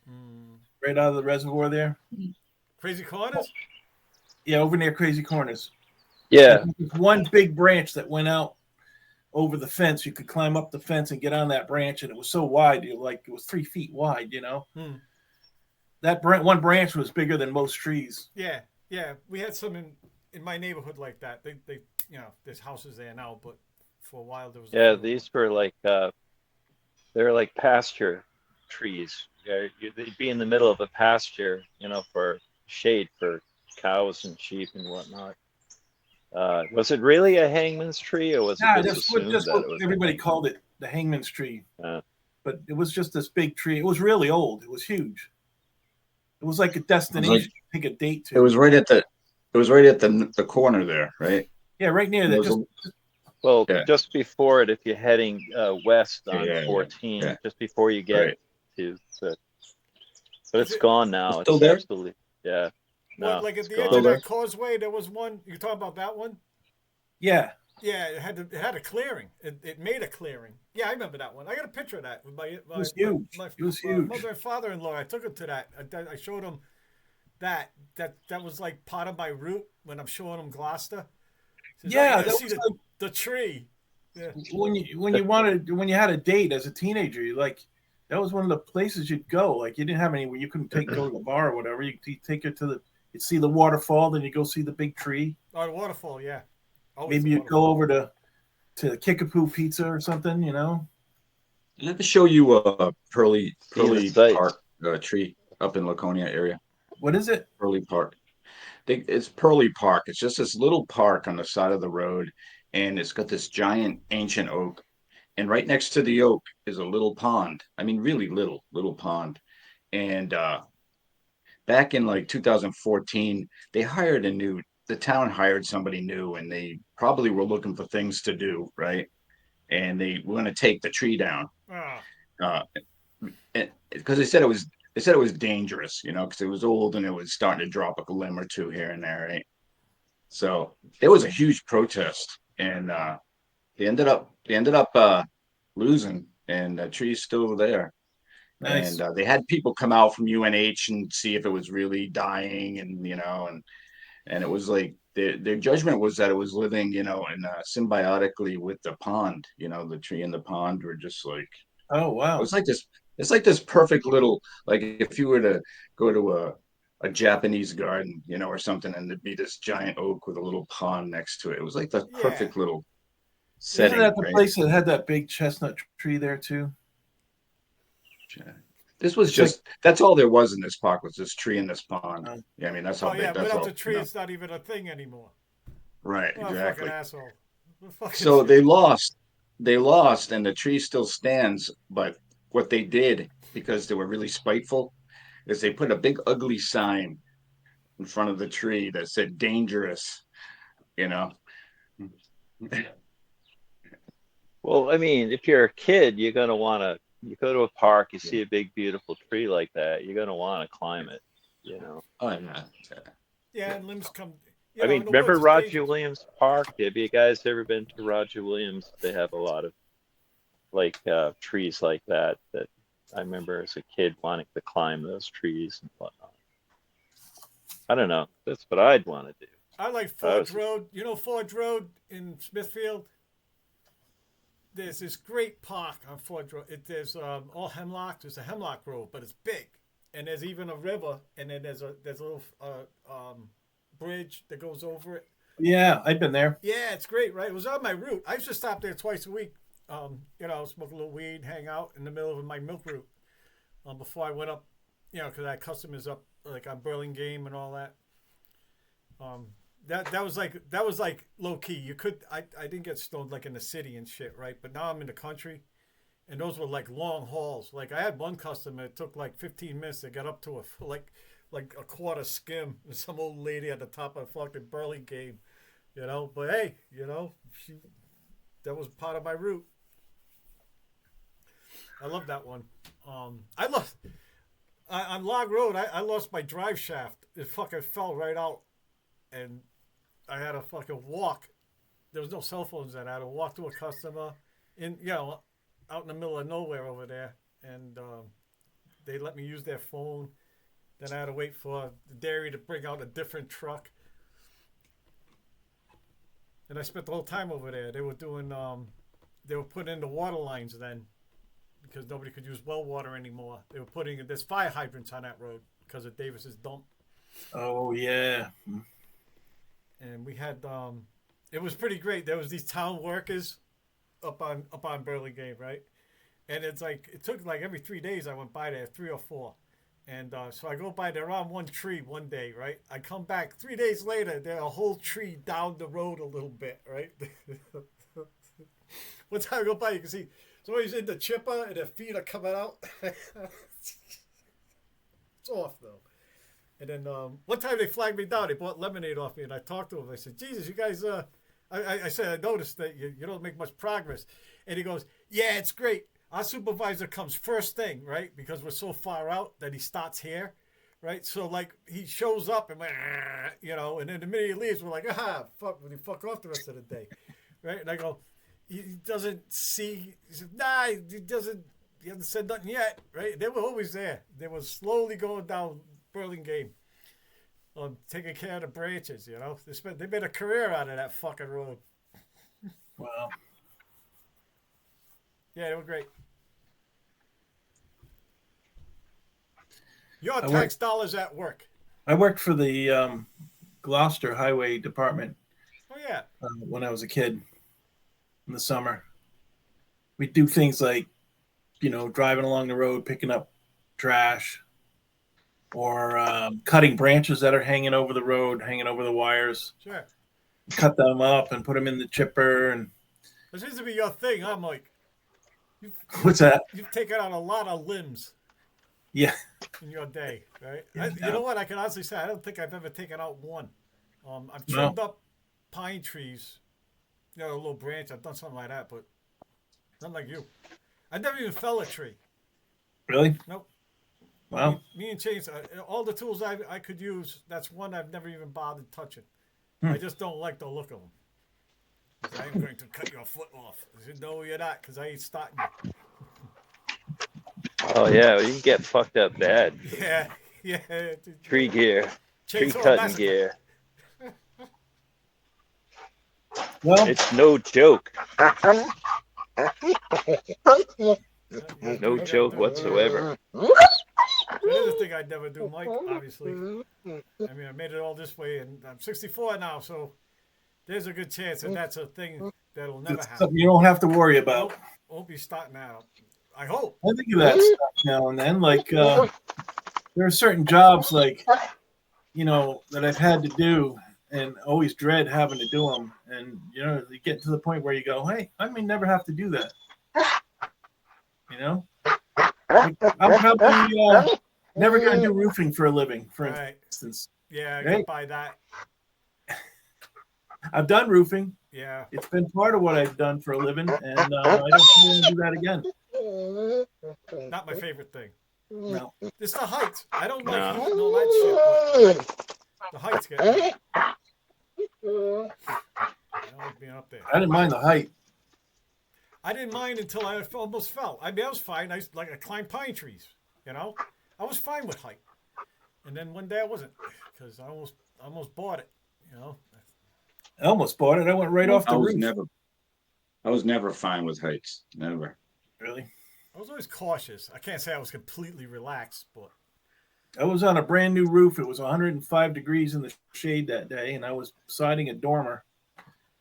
Mm. right out of the reservoir there. Crazy Corners? Yeah, over near Crazy Corners. Yeah, There's one big branch that went out over the fence. You could climb up the fence and get on that branch, and it was so wide. It was 3 feet wide. Hmm. That one branch was bigger than most trees. Yeah, yeah. We had some in my neighborhood like that. They there's houses there now, but for a while there was a yeah. few of them. These were like they're like pasture trees. Yeah, they'd be in the middle of a pasture, for shade for cows and sheep and whatnot. Was it really a hangman's tree, or was it Yeah, just assumed just that what it was a everybody hangman? called it, the hangman's tree. Uh, But it was just this big tree. It was really old. It was huge. It was like a It was like destination to take a date it to. was right at the corner there, right? Yeah, right near And that. there was Just a, well, yeah, just before it, if you're heading west yeah, on yeah, yeah, yeah. 14, just before you get Right. to but Is it's it gone It's now. still It's there. absolutely, yeah. what No, like at it's the edge Still of gone. there. that causeway? There was one. You talking about that one? yeah. Yeah, it had a clearing. It made a clearing. Yeah, I remember that one. I got a picture of that with It was huge. It was huge. mother and father-in-law. I took them to that. I showed them that was like part of my route when I'm showing them Gloucester. Says, oh, you Yeah, gotta that see was like the tree. Yeah. when you had a date as a teenager. That was one of the places you'd go. Like you didn't have anywhere you couldn't go to the bar or whatever. You'd take her you'd see the waterfall, then you go see the big tree. Oh, the waterfall. Yeah. Always Maybe the you'd go waterfall. over to Kickapoo Pizza or something. Did I ever show you a Seen the Pearly sights. Park tree up in Laconia area? What is it? Pearly Park. It's Pearly Park. It's just this little park on the side of the road, and it's got this giant ancient oak. And right next to the oak is a little pond. I mean, really little pond. And back in like 2014, the town hired somebody new, and they probably were looking for things to do, right? And they were going to take the tree down. Ah, Uh, because they said it was dangerous, because it was old and it was starting to drop a limb or two here and there, right? So there was a huge protest, and they ended up losing, and the tree's still there. And Nice. they had people come out from UNH and see if it was really dying, and it was like their judgment was that it was living, and symbiotically with the pond. The tree and the pond were just like Oh it wow. was like this. It's like this perfect little, like if you were to go to a Japanese garden, or something, and there'd be this giant oak with a little pond next to it. It was like the yeah. perfect little Isn't setting, that the right? place that had that big chestnut tree there too? This was It's like just that's all there was in this park was this tree and this pond. uh, Yeah, I mean that's how Oh big. yeah. That's Without all. the tree, it's not even a thing anymore. Right, What a fucking exactly. asshole. What a fucking So shit. they lost, and the tree still stands. But what they did, because they were really spiteful, is they put a big ugly sign in front of the tree that said "dangerous." You know. Well, I mean, if you're a kid, you're gonna wanna. You go to a park, you see a big, beautiful tree like that, you're gonna want to climb it. Oh yeah. Yeah, and limbs come. I mean, In the remember woods, it's Roger dangerous. Williams Park? Have you guys ever been to Roger Williams? They have a lot of like trees like that I remember as a kid wanting to climb those trees and whatnot. I don't know. That's what I'd want to do. I like If I Forge was a Road. You know Forge Road in Smithfield? There's this great park on Forge Road. There's all hemlock. There's a hemlock road, but it's big. And there's even a river, and then there's a little bridge that goes over it. yeah, I've been there. Yeah, it's great, right? It was on my route. I used to stop there twice a week. Smoke a little weed, hang out in the middle of my milk route. Before I went up, because I had customers up like on Burlingame and all that. Um, that was like low key. I didn't get stoned like in the city and shit, right? But now I'm in the country, and those were like long hauls. Like I had one customer, it took like 15 minutes to get up to like a quarter skim, and some old lady at the top of fucking Burlingame, But hey, that was part of my route. I love that one. I lost on Log Road. I lost my drive shaft. It fucking fell right out, and I had to fucking walk. There was no cell phones then. I had to walk to a customer out in the middle of nowhere over there, and they let me use their phone. Then I had to wait for the dairy to bring out a different truck. And I spent the whole time over there. They were doing, they were putting in the water lines then because nobody could use well water anymore. They were putting, there's fire hydrants on that road because of Davis's dump. Oh yeah. And we had, it was pretty great. There was these town workers up on Burlingame, right? And it's like, it took like every 3 days I went by there, 3 or 4. And so I go by, they're on one tree one day, right? I come back 3 days later, they're a whole tree down the road a little bit, right? One time I go by, you can see somebody's in the chipper and their feet are coming out. It's off though. And then one time they flagged me down. They bought lemonade off me, and I talked to him. I said, "Jesus, you guys." I said, "I noticed that you don't make much progress." And he goes, "Yeah, it's great. Our supervisor comes first thing, right? Because we're so far out that he starts here, right? So like he shows up and and then the minute he leaves, we're like, fuck, when you fuck off the rest of the day, right?" And I go, "He doesn't see." He said, "Nah, he doesn't. He hasn't said nothing yet, right?" They were always there. They were slowly going down Burlingame, taking care of the branches. They made a career out of that fucking road. Wow. Yeah, they were great. Your tax dollars at work. I worked for the Gloucester Highway Department. Oh yeah. When I was a kid, in the summer, we'd do things like, driving along the road, picking up trash, or cutting branches that are hanging over the road, hanging over the wires. Sure. Cut them up and put them in the chipper. And this seems to be your thing, huh, Mike? What's that? You've taken out a lot of limbs. Yeah. In your day, right? Yeah. You know what? I can honestly say I don't think I've ever taken out one. I've trimmed up pine trees, a little branch. I've done something like that, but not like you. I never even fell a tree. Really? Nope. Wow. Me and Chase, all the tools I could use, that's one I've never even bothered touching. I just don't like the look of them. I am going to cut your foot off. I said, no, you're not, because I ain't starting you. Oh yeah, you can get fucked up bad. Yeah. Tree gear, tree Chainsaw cutting massacre. gear. Well, It's no joke. No joke whatsoever. That is a thing I'd never do, Mike, obviously. I mean, I made it all this way, and I'm 64 now, so there's a good chance that that's a thing that'll never it's happen. something you don't have to worry about. Nope, won't be starting out. I hope. I think of that stuff now and then. Like, there are certain jobs, like, that I've had to do and always dread having to do them. And, you get to the point where you go, hey, I may never have to do that. Like, I'm probably never going to do roofing for a living, for instance. Yeah, I can buy that. I've done roofing. Yeah. It's been part of what I've done for a living, and I don't want to do that again. Not my favorite thing. No. It's the heights. I don't like heat and all that shit, but the heights get me. I don't like being up there. I didn't mind the height. I didn't mind until I almost fell. I mean, I was fine. I climbed pine trees, I was fine with height. And then one day I wasn't, because I almost bought it, I almost bought it. I went right off the roof. I was never fine with heights. Never. Really? I was always cautious. I can't say I was completely relaxed, but I was on a brand new roof. It was 105 degrees in the shade that day, and I was siding a dormer.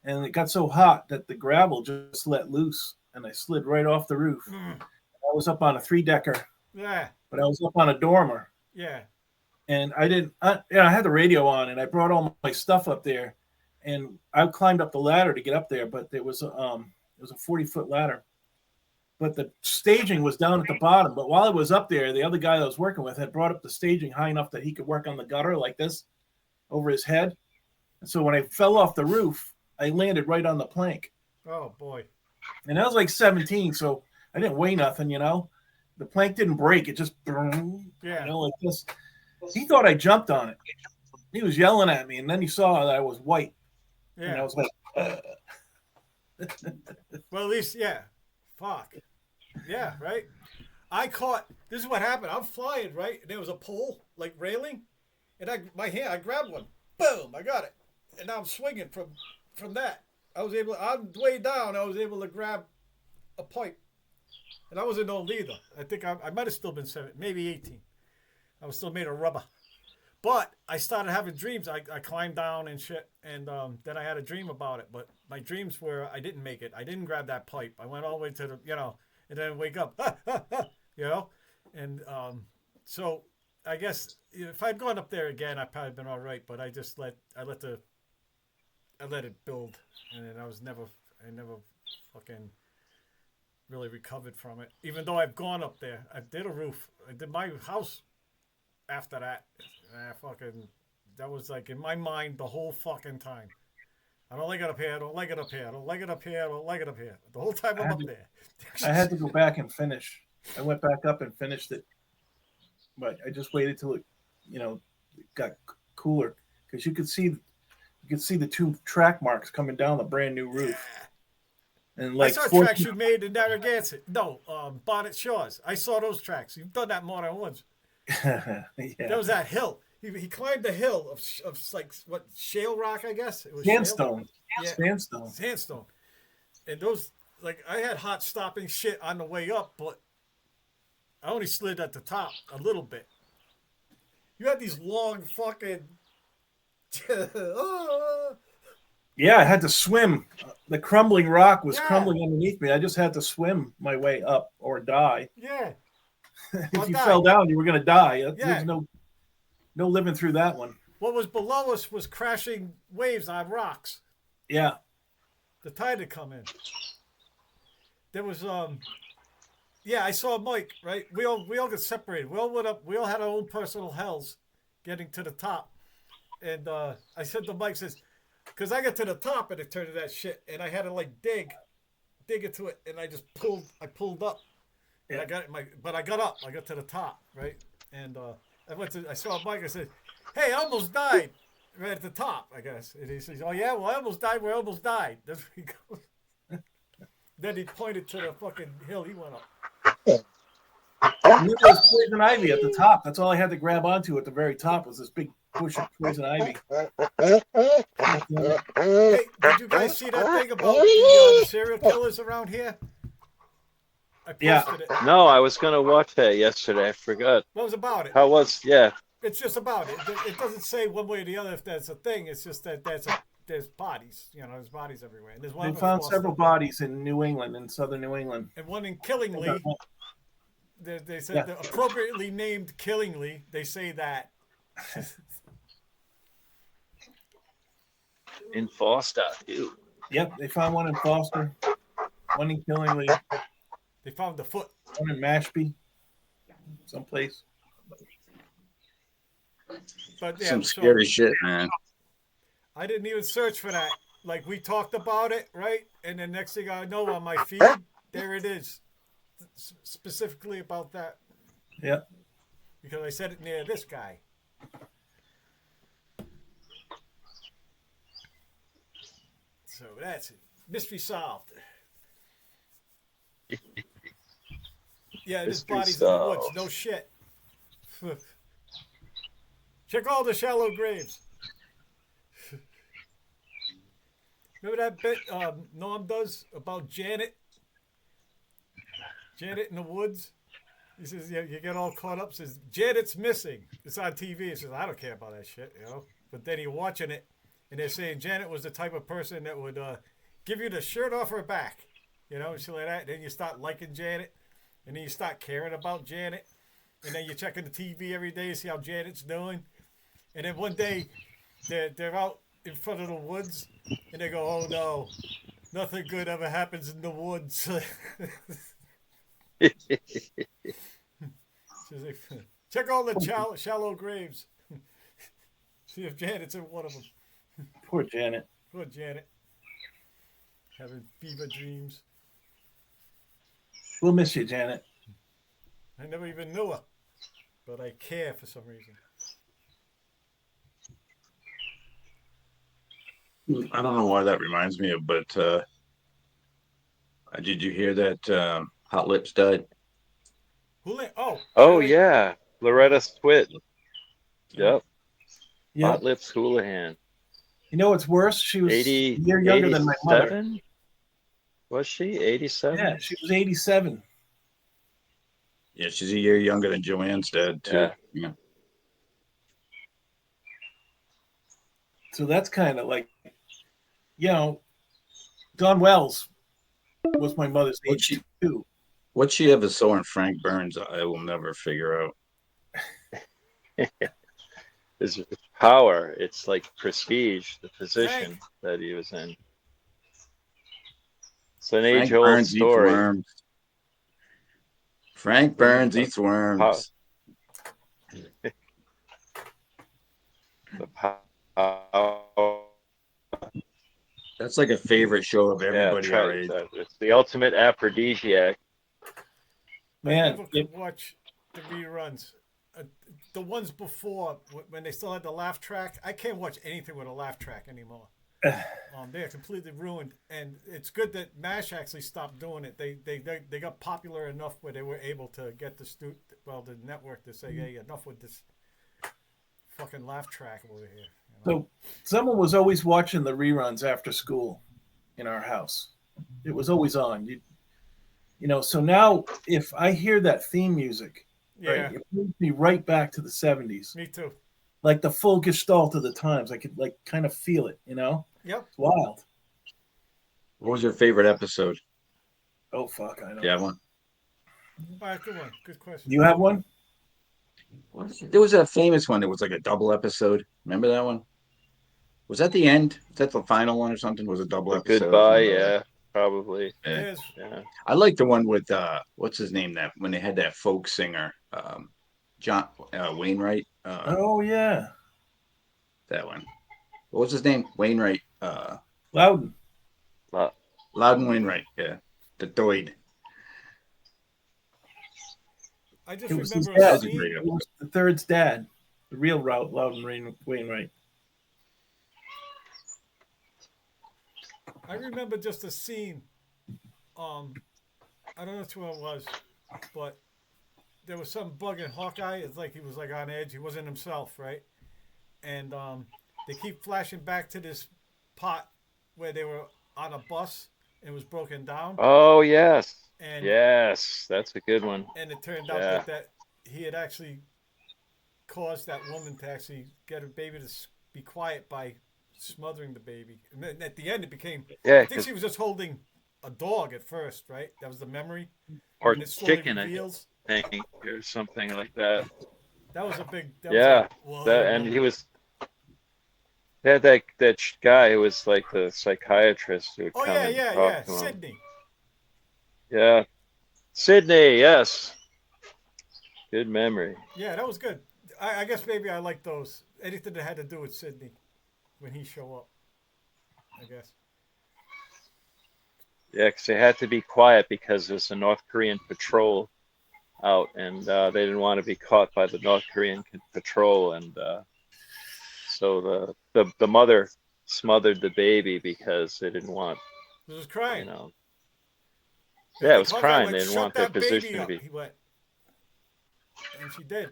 And it got so hot that the gravel just let loose, and I slid right off the roof. I was up on a 3-decker. Yeah. But I was up on a dormer. Yeah. And I had the radio on, and I brought all my stuff up there, and I climbed up the ladder to get up there, but it was a 40-foot ladder. But the staging was down at the bottom. But while I was up there, the other guy I was working with had brought up the staging high enough that he could work on the gutter like this over his head. And so when I fell off the roof, I landed right on the plank. Oh, boy. And I was like 17, so I didn't weigh nothing, The plank didn't break. It just, like this. He thought I jumped on it. He was yelling at me, and then he saw that I was white. Yeah. And I was like, Well, at least, yeah. Fuck. Yeah, right? I caught. This is what happened. I'm flying right, and there was a pole like railing, and I grabbed one. Boom! I got it, and now I'm swinging from that. I was able. On the way down, I was able to grab a pipe, and I wasn't old either. I think I might have still been 7, maybe 18. I was still made of rubber. But I started having dreams. I climbed down and shit, and then I had a dream about it. But my dreams were I didn't make it. I didn't grab that pipe. I went all the way to the, and then wake up, and so I guess if I'd gone up there again, I'd probably been all right. But I just let it build, and then I never fucking really recovered from it. Even though I've gone up there, I did a roof. I did my house. After that, that was like in my mind the whole fucking time. I don't like it up here. I don't like it up here. I don't like it up here. I don't like it up here. The whole time I'm up there. I had to go back and finish. I went back up and finished it, but I just waited till it, it got cooler because you could see the 2 track marks coming down the brand new roof. And like I saw tracks you made in Narragansett. No, Bonnet Shores. I saw those tracks. You've done that more than once. Yeah. There was that hill. He climbed the hill of like what, shale rock, I guess. It was sandstone. Yeah. Sandstone. And those, like, I had hot stopping shit on the way up, but I only slid at the top a little bit. You had these long fucking. Yeah, I had to swim. The crumbling rock was crumbling underneath me. I just had to swim my way up or die. Yeah. If you fell down, you were going to die. There's no living through that one. What was below us was crashing waves on rocks. Yeah. The tide had come in. There was I saw Mike, right? We all got separated. We all went up. We all had our own personal hells getting to the top. And I said to Mike, because I got to the top and it turned to that shit, and I had to like dig into it, and I pulled up. And I got up. I got to the top, right? And I saw Mike. I said, "Hey, I almost died right at the top, I guess." And he says, "Oh yeah, well I almost died where I almost died." That's where he goes. Then he pointed to the fucking hill he went up. And there was poison ivy at the top. That's all I had to grab onto at the very top was this big bush of poison ivy. Hey, did you guys see that thing about the serial killers around here? I posted it. No, I was gonna watch that yesterday. I forgot. What was about it? How was? Yeah. It's just about it. It doesn't say one way or the other if that's a thing. It's just that there's bodies. There's bodies everywhere. And there's one. They found several bodies in New England, in southern New England, and one in Killingly. They said appropriately named Killingly. They say that. In Foster, too. Yep, they found one in Foster, one in Killingly. They found the foot. One in Mashpee, someplace. But Some scary shit, man. I didn't even search for that. Like, we talked about it, right? And the next thing I know on my feed, there it is. Specifically about that. Yeah. Because I said it near this guy. So that's it. Mystery solved. Yeah, this body's in the woods. No shit. Check all the shallow graves. Remember that bit Norm does about Janet? Janet in the woods? He says, yeah, you get all caught up. Says, Janet's missing. It's on TV. He says, I don't care about that shit, But then you're watching it, and they're saying Janet was the type of person that would give you the shirt off her back. And shit like that. Then you start liking Janet, and then you start caring about Janet. And then you're checking the TV every day to see how Janet's doing. And then one day, they're out in front of the woods, and they go, oh no, nothing good ever happens in the woods. Check all the shallow graves. See if Janet's in one of them. Poor Janet. Poor Janet. Having fever dreams. We'll miss you, Janet. I never even knew her, but I care for some reason. I don't know why that reminds me of, but did you hear that Hot Lips died? Oh, Oh right. yeah, Loretta Swit. Yep. Yeah. Hot Lips Houlihan. You know what's worse? She was a 80, year younger than my mother. 87? Was she 87? Yeah, she was 87. Yeah, she's a year younger than Joanne's dad too. Yeah. Yeah. So that's kind of like, you know, Dawn Wells was my mother's What'd age she too. what she ever saw in Frank Burns, I will never figure out. His power. It's like prestige, the position Frank. that he was in. It's an Frank age-old Burns eats story. worms. Frank Burns eats Pow- worms. The power. That's like a favorite show of Yeah, everybody our age. it's the ultimate aphrodisiac. I Man, never could watch the reruns. The ones before, when they still had the laugh track, I can't watch anything with a laugh track anymore. They are completely ruined, and it's good that MASH actually stopped doing it. They got popular enough where they were able to get the network to say, "Hey, enough with this fucking laugh track over here." You know? so someone was always watching the reruns after school in our house. It was always on. You know, so now if I hear that theme music, Yeah, right, it brings me right back to the 70s. me too. Like the full gestalt of the times. I could like kind of feel it, you know? Yep. It's wild. What was your favorite episode? Oh fuck, I don't Yeah, know. one. All right, good one. Good question. Do you have one? There was a famous one that was like a double episode. Remember that one? Was that the end? Was that the final one or something? Was a double The episode? goodbye, yeah, probably. Yeah. It is. Yeah. I like the one with what's his name? That when they had that folk singer, John Wainwright. Oh yeah. That one. What was his name? Wainwright. Loudon. Lo- Loudon Wainwright. Yeah, the Doid. I just It was his remember a dad. was a scene. great It was the third's dad. The real Loudon Wainwright. I remember just a scene. I don't know who it was, but there was some bug in Hawkeye. It's like he was like on edge. He wasn't himself, right? And they keep flashing back to this pot where they were on a bus and it was broken down. Oh yes, And yes, that's a good one. and it turned out Yeah. that he had actually caused that woman to actually get her baby to be quiet by smothering the baby. And then at the end, it became. Yeah, I think she was just holding a dog at first, right? That was the memory. or And it slowly chicken, I reveals. think, or something like that. That was a big. That Yeah, was like, that, and he was. They had that guy who was like the psychiatrist who would Oh come yeah, and yeah, talk yeah. to him. Sydney. Yeah, Sydney. Yes, good memory. Yeah, that was good. I guess maybe I like those. Anything that had to do with Sydney when he show up. I guess. Yeah, because they had to be quiet because there's a North Korean patrol out, and they didn't want to be caught by the North Korean patrol, and so the mother smothered the baby because they didn't want, He was crying. you know. Yeah, it was Hawkeye crying. went, They didn't "Shut want their that baby position to up," be, He went, and she did.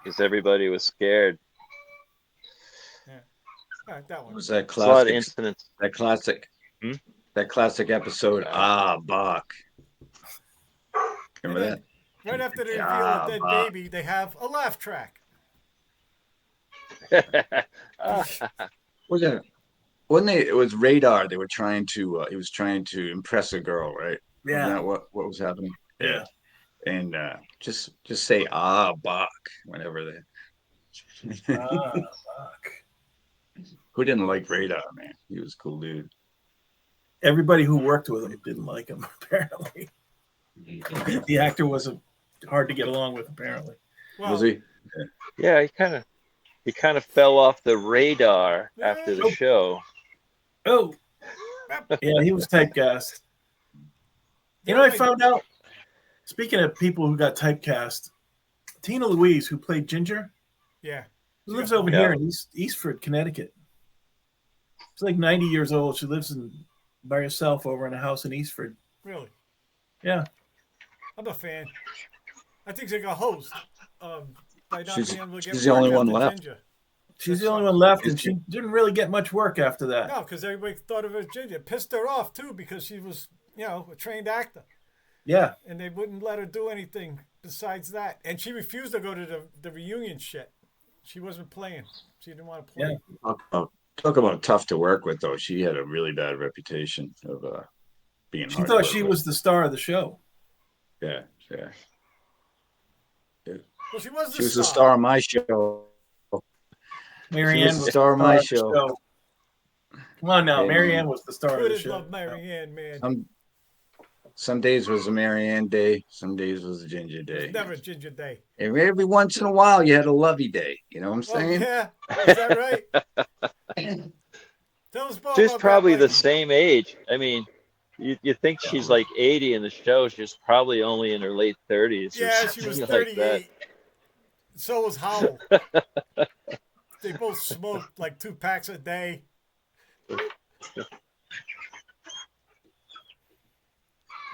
because everybody was scared. All right, that What one. was that There's a lot of classic? incidents. That classic. Hmm? That classic episode. Bach. Remember And that? then, right after they reveal Ah, a dead bah. baby, they have a laugh track. Was it? Wasn't they? It was Radar. They were trying to. He was trying to impress a girl, right? Wasn't that what was happening? Yeah. And just say Bach whenever they. Fuck. Who didn't like Radar, man? He was a cool dude. Everybody who worked with him didn't like him, apparently. The actor was hard to get along with, apparently. Well, Was he? Yeah, he kind of fell off the radar after the show. Oh, yeah, he was typecast. You know, I found out, speaking of people who got typecast, Tina Louise, who played Ginger, yeah. who lives over here in Eastford, Connecticut. She's like 90 years old. She lives by herself over in a house in Eastford. Really, Yeah. I'm a fan. I think she's a host. By not being able to get She's the work only one after left. Ginger. She's That's the only right. one left, and she didn't really get much work after that. No, because everybody thought of her as Ginger. It pissed her off too because she was, a trained actor, Yeah, and they wouldn't let her do anything besides that. And she refused to go to the reunion shit. She wasn't playing. She didn't want to play. Yeah. Talk about tough to work with, though. She had a really bad reputation of being she hard to thought work she with. was the star of the show. Yeah, yeah. Well, she was She was the star of my show. Marianne was was the star of my the show. Come on now, Hey, Marianne was the star Who of the did show. love Marianne, man? Some days was a Marianne day. Some days was a Ginger It day. was never Ginger Day. And every once in a while, you had a lovey day. You know what I'm Oh saying? yeah, is that right? Tell us more She's about probably that, the Mikey. same age. I mean, you think she's like 80 in the show. She's probably only in her late 30s or Yeah, she was something like that. 38. So was Howell. They both smoked like 2 packs a day.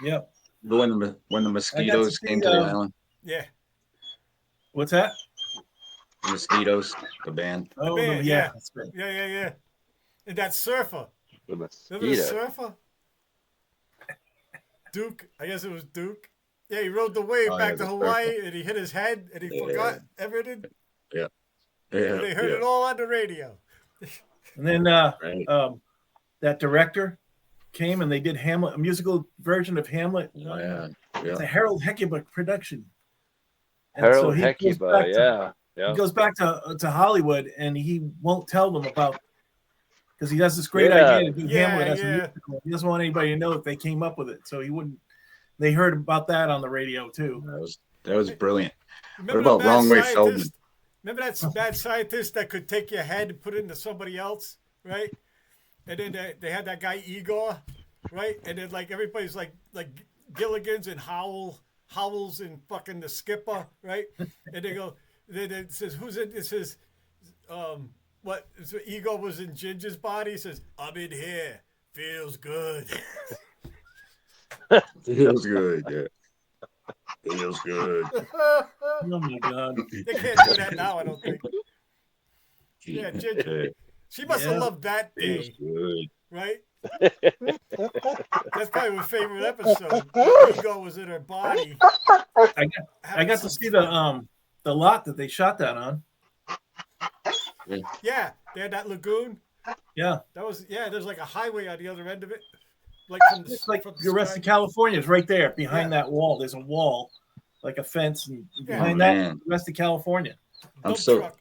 Yep. When the mosquitoes see, came to the island, Yeah. What's that? the mosquitoes, the band. Oh, band, yeah. yeah. That's right. Yeah. And that surfer. The Remember the mosquito. surfer? Duke. I guess it was Duke. Yeah, he rode the wave Oh, back yeah, to the Hawaii surfer. and he hit his head and he Yeah. forgot everything. Yeah, And they heard it all on the radio. And then right. that director came and they did Hamlet, a musical version of Hamlet. Yeah, It's a yeah. Harold Heckeba production. And Harold he goes Heckeba, back to- yeah. He Yeah. goes back to Hollywood and he won't tell them about because he has this great Yeah. idea to do Yeah, Hamlet as a yeah. musical. He doesn't want anybody to know that they came up with it, so he wouldn't. They heard about that on the radio too. That was brilliant. Remember about the mad Wrong Way scientist? Feldman? Remember that mad scientist that could take your head and put it into somebody else, right? And then they had that guy Igor, right? And then like everybody's like Gilligan's and Howells and fucking the Skipper, right? And they go, then it says who's in? It says, what? So Igor was in Ginger's body. He says, I'm in here. Feels good. Feels good, yeah. Feels good. Oh my god! They can't do that now, I don't think. Yeah, Ginger. She must have Yeah. loved that Feels day, good. right? That's probably my favorite episode. Ego was in her body. I got to see the lot that they shot that on. Yeah, they had that lagoon. Yeah, There's like a highway on the other end of it. Like from the, it's like from the rest sky. of California is right there behind Yeah. that wall. There's a wall, like a fence, and Yeah. behind Oh, that, man. the rest of California. Dump truck.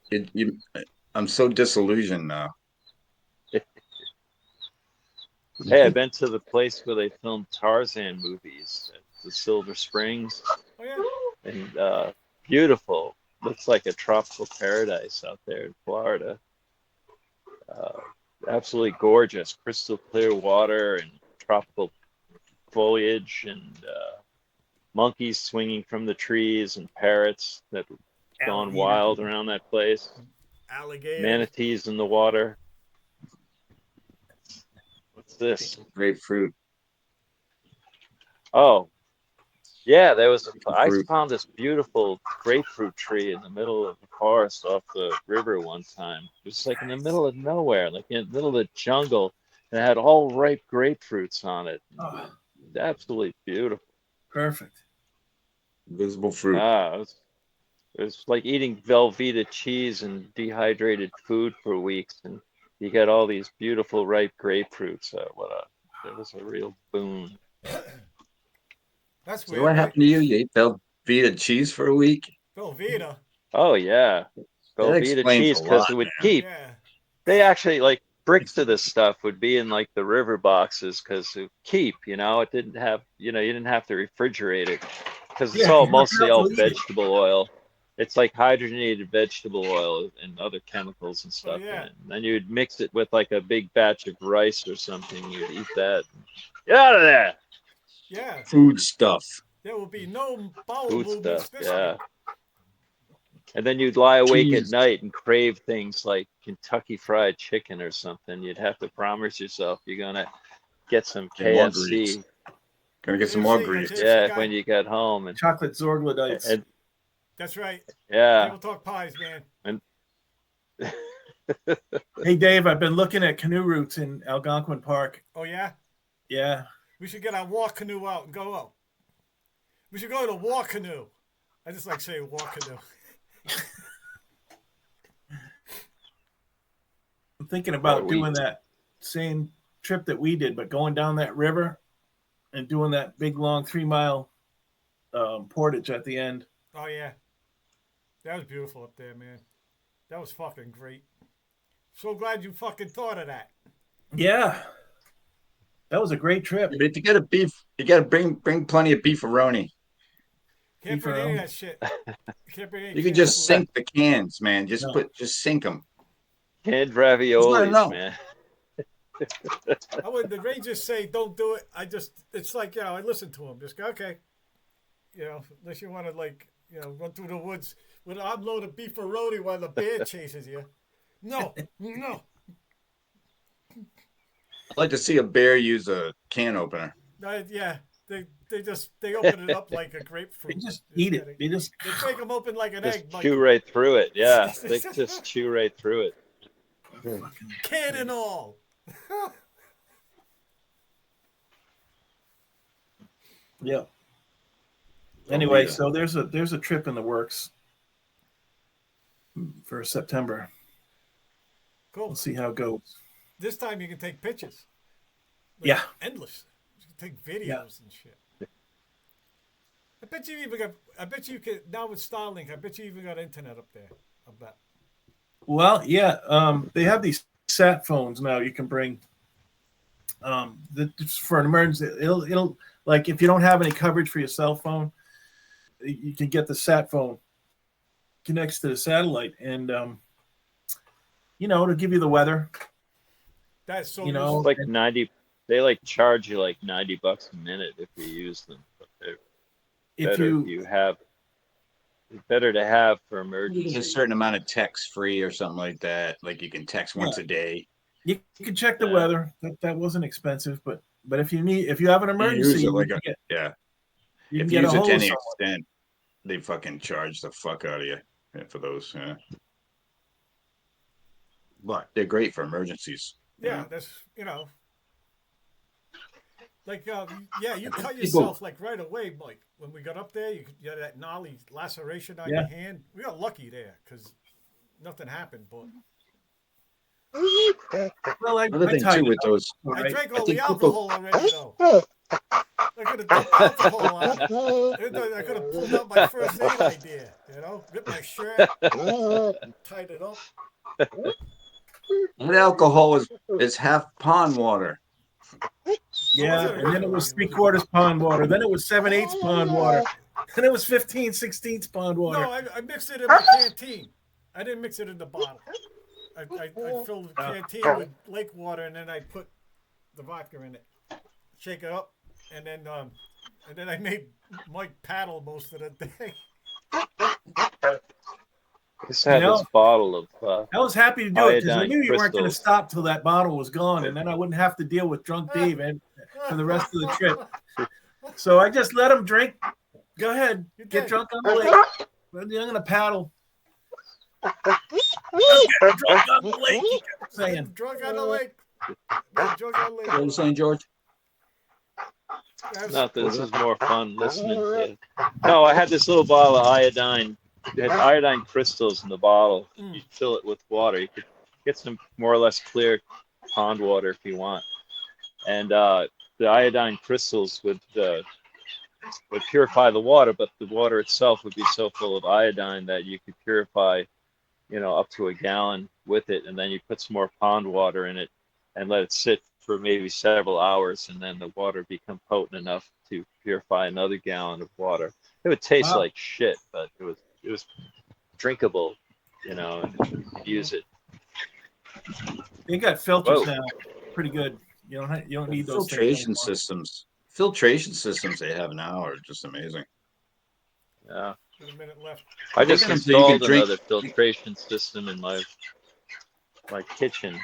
I'm so disillusioned now. Hey, I've been to the place where they filmed Tarzan movies at the Silver Springs, Oh yeah. and beautiful. Looks like a tropical paradise out there in Florida. Absolutely gorgeous, crystal clear water and tropical foliage, and monkeys swinging from the trees, and parrots that have gone Alligator. wild around that place. Alligator. Manatees in the water. What's this? Grapefruit. Oh, yeah, I Fruit. found this beautiful grapefruit tree in the middle of the forest off the river one time. It was like in the middle of nowhere, like in the middle of the jungle, and it had all ripe grapefruits on it. Oh, Absolutely beautiful. perfect. Invisible fruit. It was like eating Velveeta cheese and dehydrated food for weeks, and you get all these beautiful ripe grapefruits. It was a real boon. That's So weird. what happened to you? You ate Velveeta cheese for a week? Velveeta. Oh yeah, Velveeta explains cheese a because lot, it would man. keep. Yeah. They actually like bricks of this stuff would be in like the river boxes because it would keep. It didn't have. You didn't have to refrigerate it because it's Yeah, all you mostly have to all eat it. vegetable oil. It's like hydrogenated vegetable oil and other chemicals and stuff yeah. in it. And then you'd mix it with like a big batch of rice or something. You'd eat that. Get out of there. Yeah. Food stuff. There will be no bowel Food movements stuff. this Yeah. week. And then you'd lie awake Cheese. at night and crave things like Kentucky Fried Chicken or something. You'd have to promise yourself you're gonna get some Get more KFC. grease. Gonna get some more KFC, grease. KFC. Yeah, guy. when you get home, and Chocolate Zorgladites. and That's right. Yeah. Table talk pies, man. And Hey, Dave, I've been looking at canoe routes in Algonquin Park. Oh yeah. Yeah. We should get our walk canoe out and go out. We should go to walk canoe. I just like saying walk canoe. I'm thinking about Are we- doing that same trip that we did, but going down that river and doing that big, long 3-mile portage at the end. Oh yeah. That was beautiful up there, man. That was fucking great. So glad you fucking thought of that. Yeah. That was a great trip. But to get a beef, you got to bring plenty of beefaroni. Can't bring any Beefaroni. of that shit. Can't bring any You can canned just food. sink the cans, man. No. Just sink them. Canned raviolis, know. man. I would. The Rangers say don't do it. It's like, I listen to them. Just go, okay. Unless you want to run through the woods with an armload of beefaroni while the bear chases you. No. I'd like to see a bear use a can opener. Yeah. They open it up like a grapefruit. They just eat it. They just They break them open like an Just egg. Like chew right through it. Yeah. They just chew right through it. can and all. yeah. Anyway, yeah. so there's a trip in the works for September. Cool. We'll see how it goes. This time you can take pictures. Yeah. Endless. You can take videos and shit. I bet you could now with Starlink. I bet you even got internet up there. I bet. Well, yeah. They have these sat phones now. You can bring. For an emergency, it'll like if you don't have any coverage for your cell phone, you can get the sat phone. Connects to the satellite, and it'll give you the weather. That's so. Oh, It's like 90. They charge you like $90 a minute if you use them. But they're If better you if you have. It's better to have for You emergency. get a certain amount of text free or something like that. Like you can text once a day. you can check the Yeah. weather. That wasn't expensive, but if you have an emergency, use it like you can get, Yeah. you can If get you a use it hold to of any someone. extent, they fucking charge the fuck out of you for those. Yeah. But they're great for emergencies. Yeah, that's like you cut People- yourself like right away, Mike. When we got up there, you had that gnarly laceration on Yeah. your hand. We got lucky there because nothing happened. But Well, I Another thing tied too it with up, those, all I right? drank I all the think people- alcohol already though. I could have dumped alcohol on it. I could have pulled out my first aid idea. Ripped my shirt, tied it up. that alcohol is half pond water. Yeah, and then it was 3/4 pond water. Then it was 7/8 pond water. Then it was 15/16 pond water. No, I mixed it in my canteen. I didn't mix it in the bottle. I filled the canteen with lake water, and then I put the vodka in it, shake it up, and then I made Mike paddle most of the day. Just had You know, this bottle of. I was happy to do it because I Iodine knew you weren't going to crystals. stop till that bottle was gone, and then I wouldn't have to deal with drunk Dave for the rest of the trip. So I just let him drink. Go ahead, You get did. drunk on the lake. I'm going to paddle. Get drunk on the lake. He kept saying. Drunk on the lake. Drunk on the What are you lake. saying, George? Nothing. This is more fun listening to it. No, I had this little bottle of iodine. It had iodine crystals in the bottle. You fill it with water. You could get some more or less clear pond water if you want. And the iodine crystals would purify the water, but the water itself would be so full of iodine that you could purify, up to a gallon with it. And then you put some more pond water in it and let it sit for maybe several hours, and then the water become potent enough to purify another gallon of water. It would taste Wow. like shit, but it was drinkable, and you could use it. They got filters Whoa. now. Pretty good. You don't need those Filtration things systems they have now are just amazing. Yeah, With a minute left. I just Look at 'em so you can installed drink- another filtration system in my kitchen.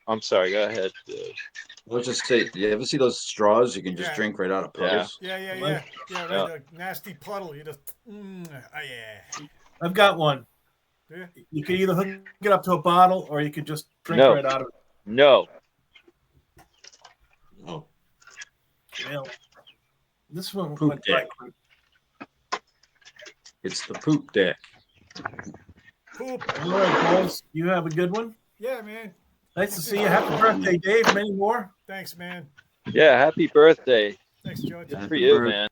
I'm sorry. Go ahead. Let's just say, you ever see those straws you can just Yeah. drink right out of Yeah. puddles? Yeah, Like- right. Yeah. The nasty puddle. You just, yeah. I've got one. Yeah. You can either hook it up to a bottle or you could just drink No. right out of it. No. Oh, Well, this one Poop went by deck. quick. it's the poop deck. Poop. All right, guys, you have a good one. Yeah, man. Nice to see you. Happy birthday, Dave. Many more. Thanks, man. Yeah. Happy birthday. Thanks, George. Good for you, man.